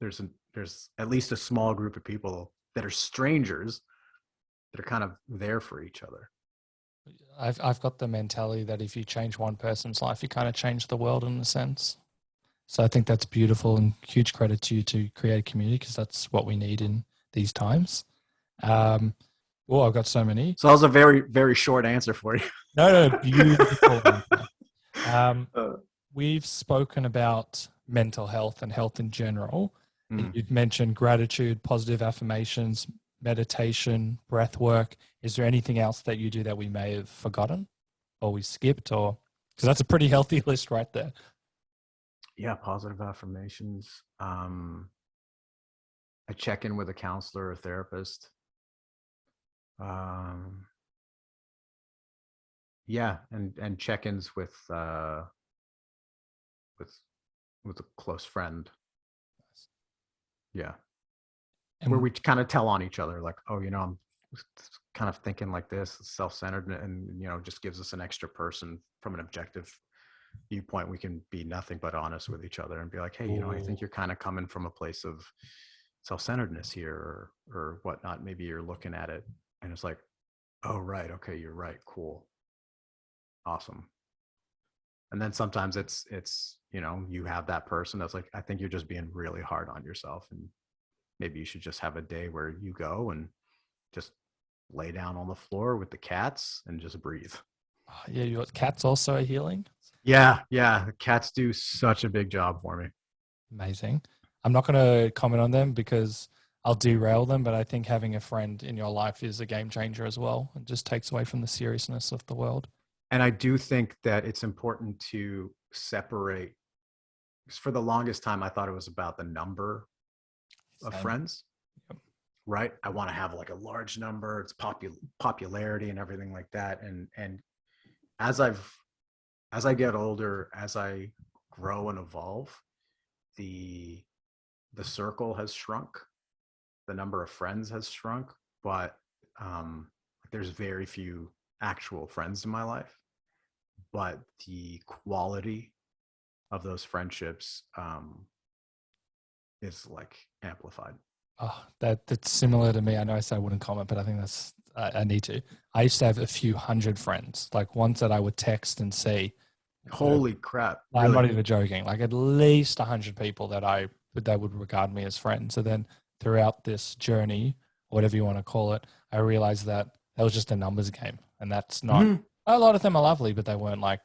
there's at least a small group of people that are strangers that are kind of there for each other. I've got the mentality that if you change one person's life, you kind of change the world in a sense. So I think that's beautiful, and huge credit to you to create a community, because that's what we need in these times. I've got so many. So that was a very, very short answer for you. No, beautiful. We've spoken about mental health and health in general. You've mentioned gratitude, positive affirmations, meditation, breath work. Is there anything else that you do that we may have forgotten or we skipped? Or because that's a pretty healthy list right there. Yeah, positive affirmations. I check in with a counselor or therapist. Yeah, and check-ins with a close friend. Yeah. And where we kind of tell on each other, like, I'm kind of thinking like this, self-centered, and just gives us an extra person from an objective viewpoint. We can be nothing but honest with each other and be like, hey, I think you're kind of coming from a place of self-centeredness here or whatnot. Maybe you're looking at it and it's like, oh, right. Okay. You're right. Cool. Awesome. And then sometimes it's, you have that person that's like, I think you're just being really hard on yourself. And maybe you should just have a day where you go and just lay down on the floor with the cats and just breathe. Oh, yeah, your cats also are healing. Yeah. Cats do such a big job for me. Amazing. I'm not going to comment on them because I'll derail them, but I think having a friend in your life is a game changer as well. It just takes away from the seriousness of the world. And I do think that it's important to separate, because for the longest time, I thought it was about the number of friends, right? I want to have like a large number, it's popularity and everything like that. And as I get older, as I grow and evolve, the circle has shrunk, the number of friends has shrunk, but there's very few actual friends in my life, but the quality of those friendships is like amplified. Oh, that's similar to me. I know I said I wouldn't comment, but I think that's I need to. I used to have a few hundred friends, like ones that I would text and see. Holy crap! Really? I'm not even joking. Like at least 100 people that would regard me as friends. So then throughout this journey, whatever you want to call it, I realized that was just a numbers game, and that's not. Mm-hmm. A lot of them are lovely, but they weren't like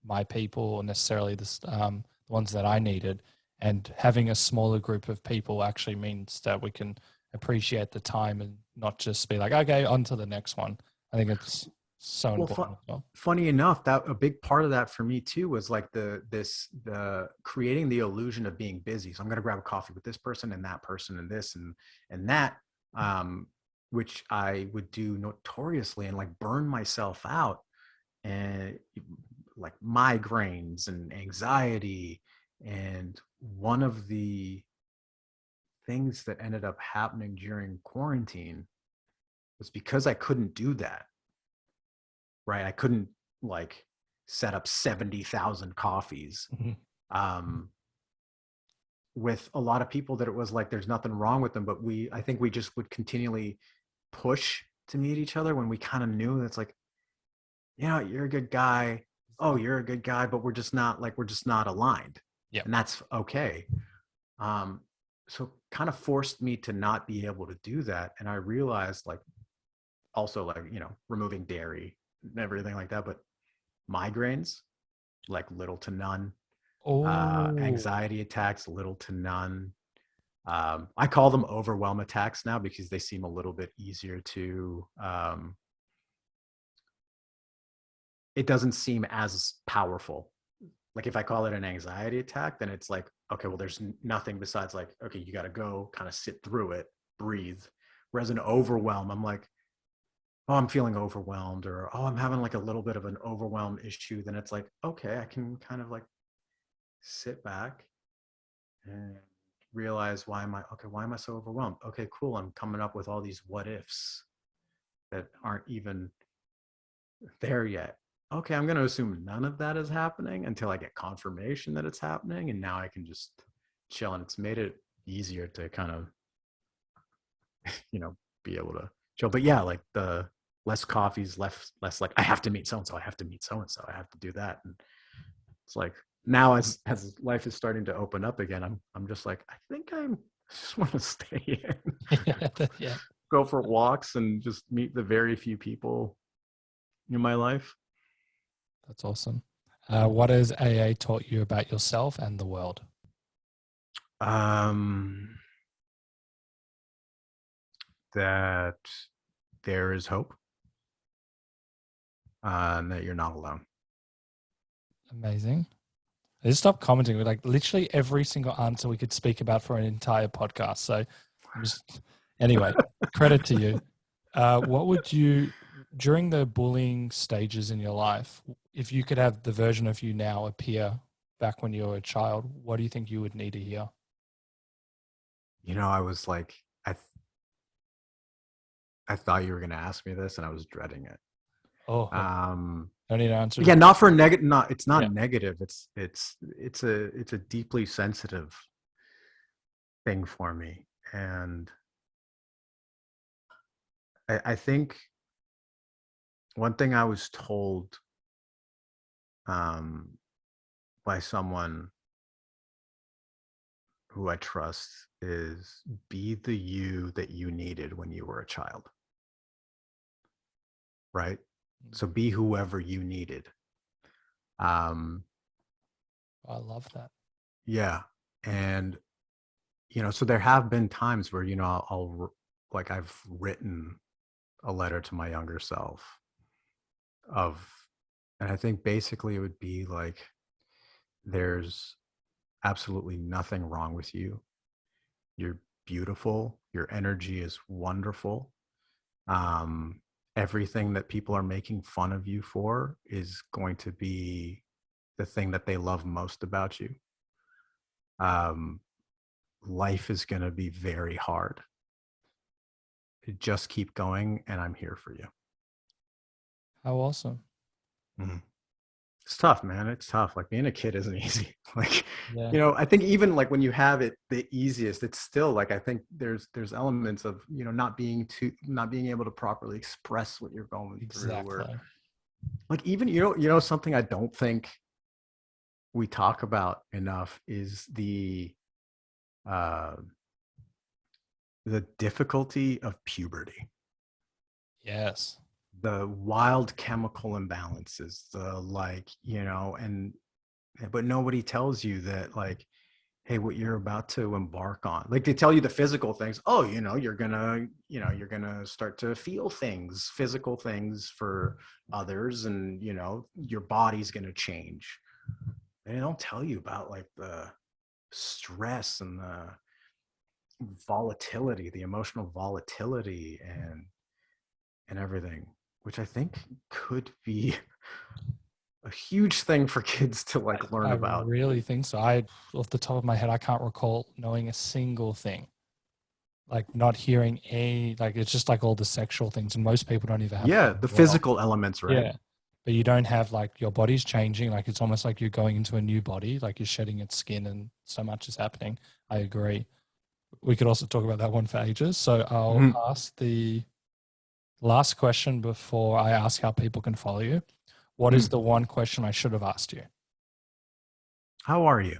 my people or necessarily the ones that I needed. And having a smaller group of people actually means that we can appreciate the time and not just be like, okay, on to the next one. I think it's so important. Funny enough, that a big part of that for me too was like the creating the illusion of being busy. So I'm going to grab a coffee with this person and that person and this and that, which I would do notoriously and like burn myself out, and like migraines and anxiety. And one of the things that ended up happening during quarantine was because I couldn't do that, right? I couldn't like set up 70,000 coffees. Mm-hmm. With a lot of people that it was like, there's nothing wrong with them, but I think we just would continually push to meet each other when we kind of knew that's like, you're a good guy. Oh, you're a good guy, but we're just not aligned. Yeah. And that's okay. So kind of forced me to not be able to do that. And I realized like, also like, removing dairy and everything like that, but migraines, like little to none. Anxiety attacks, little to none. I call them overwhelm attacks now because they seem a little bit easier to, it doesn't seem as powerful. Like if I call it an anxiety attack, then it's like, okay, well, there's nothing besides like, okay, you got to go kind of sit through it, breathe. Whereas an overwhelm, I'm like, oh, I'm feeling overwhelmed, or, oh, I'm having like a little bit of an overwhelm issue. Then it's like, okay, I can kind of like sit back and realize why am I so overwhelmed? Okay, cool. I'm coming up with all these what ifs that aren't even there yet. Okay, I'm going to assume none of that is happening until I get confirmation that it's happening. And now I can just chill. And it's made it easier to kind of, be able to chill. But yeah, like the less coffees, less like I have to meet so-and-so, I have to meet so-and-so, I have to do that. And it's like now as life is starting to open up again, I'm just like, I think I just want to stay in. Yeah. Go for walks and just meet the very few people in my life. That's awesome. What has AA taught you about yourself and the world? That there is hope, and that you're not alone. Amazing. I just stopped commenting with like literally every single answer we could speak about for an entire podcast. So anyway, credit to you. What would you, during the bullying stages in your life, if you could have the version of you now appear back when you were a child, what do you think you would need to hear? I was like, I thought you were going to ask me this and I was dreading it. Oh, I need to answer. Yeah, not for negative. It's not negative. It's a deeply sensitive thing for me. And I think one thing I was told um, by someone who I trust is be the you that you needed when you were a child. Right? So be whoever you needed. Um, I love that. yeah. And, so there have been times where, like I've written a letter to my younger self and I think basically it would be like, there's absolutely nothing wrong with you. You're beautiful. Your energy is wonderful. Um, Everything that people are making fun of you for is going to be the thing that they love most about you. Um, Life is going to be very hard. Just keep going, and I'm here for you. How awesome. Mhm. It's tough, man. It's tough. Like being a kid isn't easy. Like, Yeah. I think even like when you have it the easiest, it's still like I think there's elements of not being able to properly express what you're going through, or Exactly. like even something I don't think we talk about enough is uh the difficulty of puberty, Yes. the wild chemical imbalances, the like, and but nobody tells you that, like, hey, what you're about to embark on, like they tell you the physical things. Oh, you're gonna start to feel things, physical things for others, and your body's gonna change. They don't tell you about like the stress and the volatility, the emotional volatility, and everything, which I think could be a huge thing for kids to like learn I about. really think so. Off the top of my head, I can't recall knowing a single thing. Like not hearing like it's just like all the sexual things, and most people don't even have Yeah, that the as well. physical elements, right? Yeah. But you don't have like your body's changing. Like it's almost like you're going into a new body, like you're shedding its skin and so much is happening. I agree. We could also talk about that one for ages. So I'll Mhm. ask the last question before I ask how people can follow you. What is Mm. the one question I should have asked you? How are you?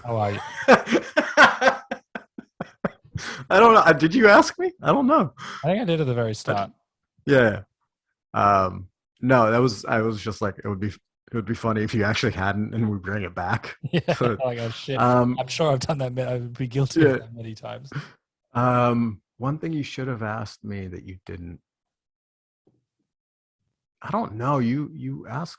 How are you? I don't know. Did you ask me? I don't know. I think I did at the very start. Yeah. Um, no, I was just like, it would be funny if you actually hadn't and we bring it back. Yeah, So, like oh shit. um, I'm sure I've done that. I would be guilty yeah. of that many times. One thing you should have asked me that you didn't. I don't know. You ask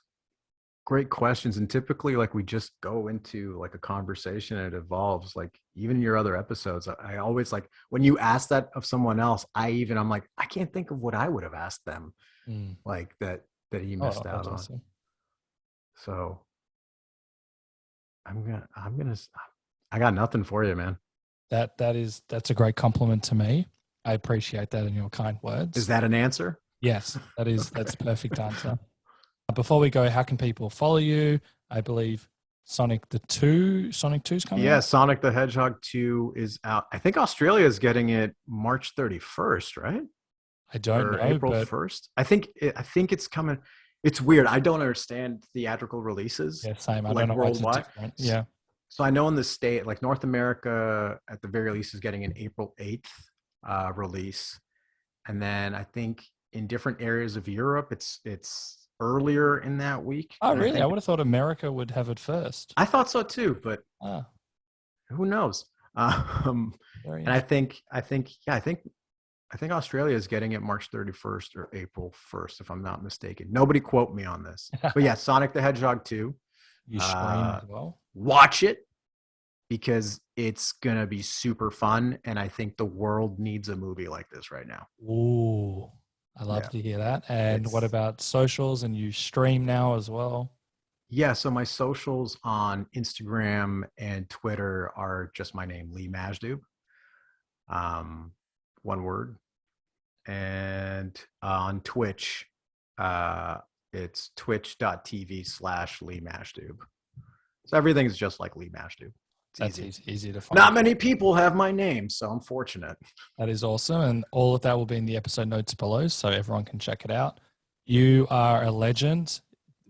great questions, and typically like we just go into like a conversation and it evolves. Like even in your other episodes, I always like when you ask that of someone else, I'm like, I can't think of what I would have asked them, Mm. like that he Oh, missed out that's on. awesome. So I got nothing for you, man. That's a great compliment to me. I appreciate that in your kind Is words. that an answer? Yes, that's a Okay. perfect answer. Before we go, how can people follow you? I believe Sonic 2's coming Yeah, out. Sonic the Hedgehog 2 is out. I think Australia is getting it March 31st, right? I don't Or know, April but 1st. I think it's coming. It's weird. I don't understand theatrical releases yeah, same. I don't like know why it's worldwide. different. Yeah. So I know in the state, like North America, at the very least, is getting an April 8th release, and then I think in different areas of Europe, it's earlier in that week. Oh, And I really? I think would have thought America would have it first. I thought so too, but Ah, who knows? Um, very and I interesting. think, I think, yeah, I think Australia is getting it March 31st or April 1st, if I'm not mistaken. Nobody quote me on this. But yeah, Sonic the Hedgehog 2. You stream Uh, as well? Watch it because it's going to be super fun. And I think the world needs a movie like this right now. Ooh, I love Yeah. to hear that. And what It's, about socials? And you stream now as well? yeah. So my socials on Instagram and Twitter are just my name, Lee Majdoub. Um, One word. And on Twitch, uh, it's twitch.tv/Lee Mashdub. So everything's just like Lee Mashdub. That's easy to find. Not many people have my name, so I'm fortunate. That is awesome. And all of that will be in the episode notes below, so everyone can check it out. You are a legend.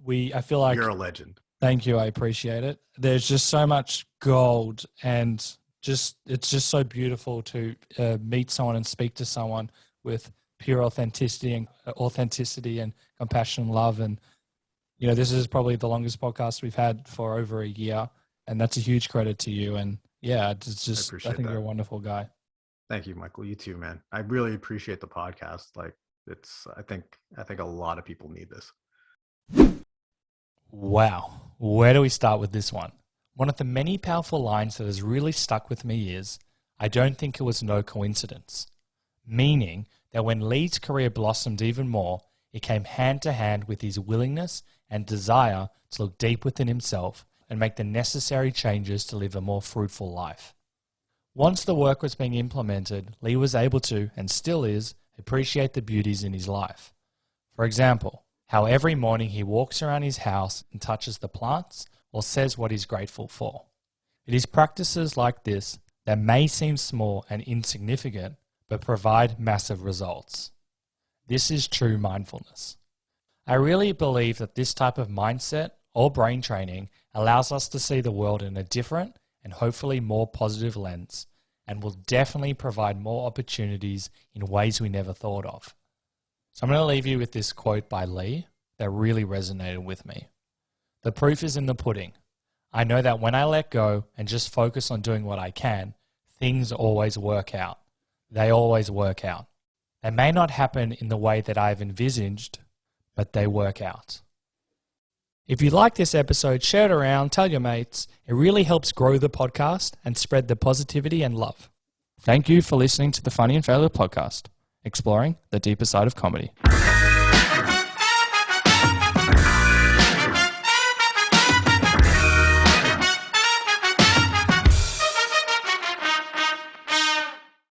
I feel like you're a legend. Thank you. I appreciate it. There's just so much gold, and it's just so beautiful to meet someone and speak to someone with pure authenticity and compassion and love. And, this is probably the longest podcast we've had for over a year, and that's a huge credit to you. And yeah, I think you're a wonderful guy. Thank you, Michael. You too, man. I really appreciate the podcast. Like I think a lot of people need this. Wow. Where do we start with this one? One of the many powerful lines that has really stuck with me is, I don't think it was no coincidence. Meaning that when Lee's career blossomed even more, it came hand to hand with his willingness and desire to look deep within himself and make the necessary changes to live a more fruitful life. Once the work was being implemented, Lee was able to, and still is, appreciate the beauties in his life. For example, how every morning he walks around his house and touches the plants or says what he's grateful for. It is practices like this that may seem small and insignificant, but provide massive results. This is true mindfulness. I really believe that this type of mindset or brain training allows us to see the world in a different and hopefully more positive lens, and will definitely provide more opportunities in ways we never thought of. So I'm going to leave you with this quote by Lee that really resonated with me. The proof is in the pudding. I know that when I let go and just focus on doing what I can, things always work out. They always work out. They may not happen in the way that I've envisaged, but they work out. If you like this episode, share it around, tell your mates. It really helps grow the podcast and spread the positivity and love. Thank you for listening to the Funny and Failure podcast, exploring the deeper side of comedy.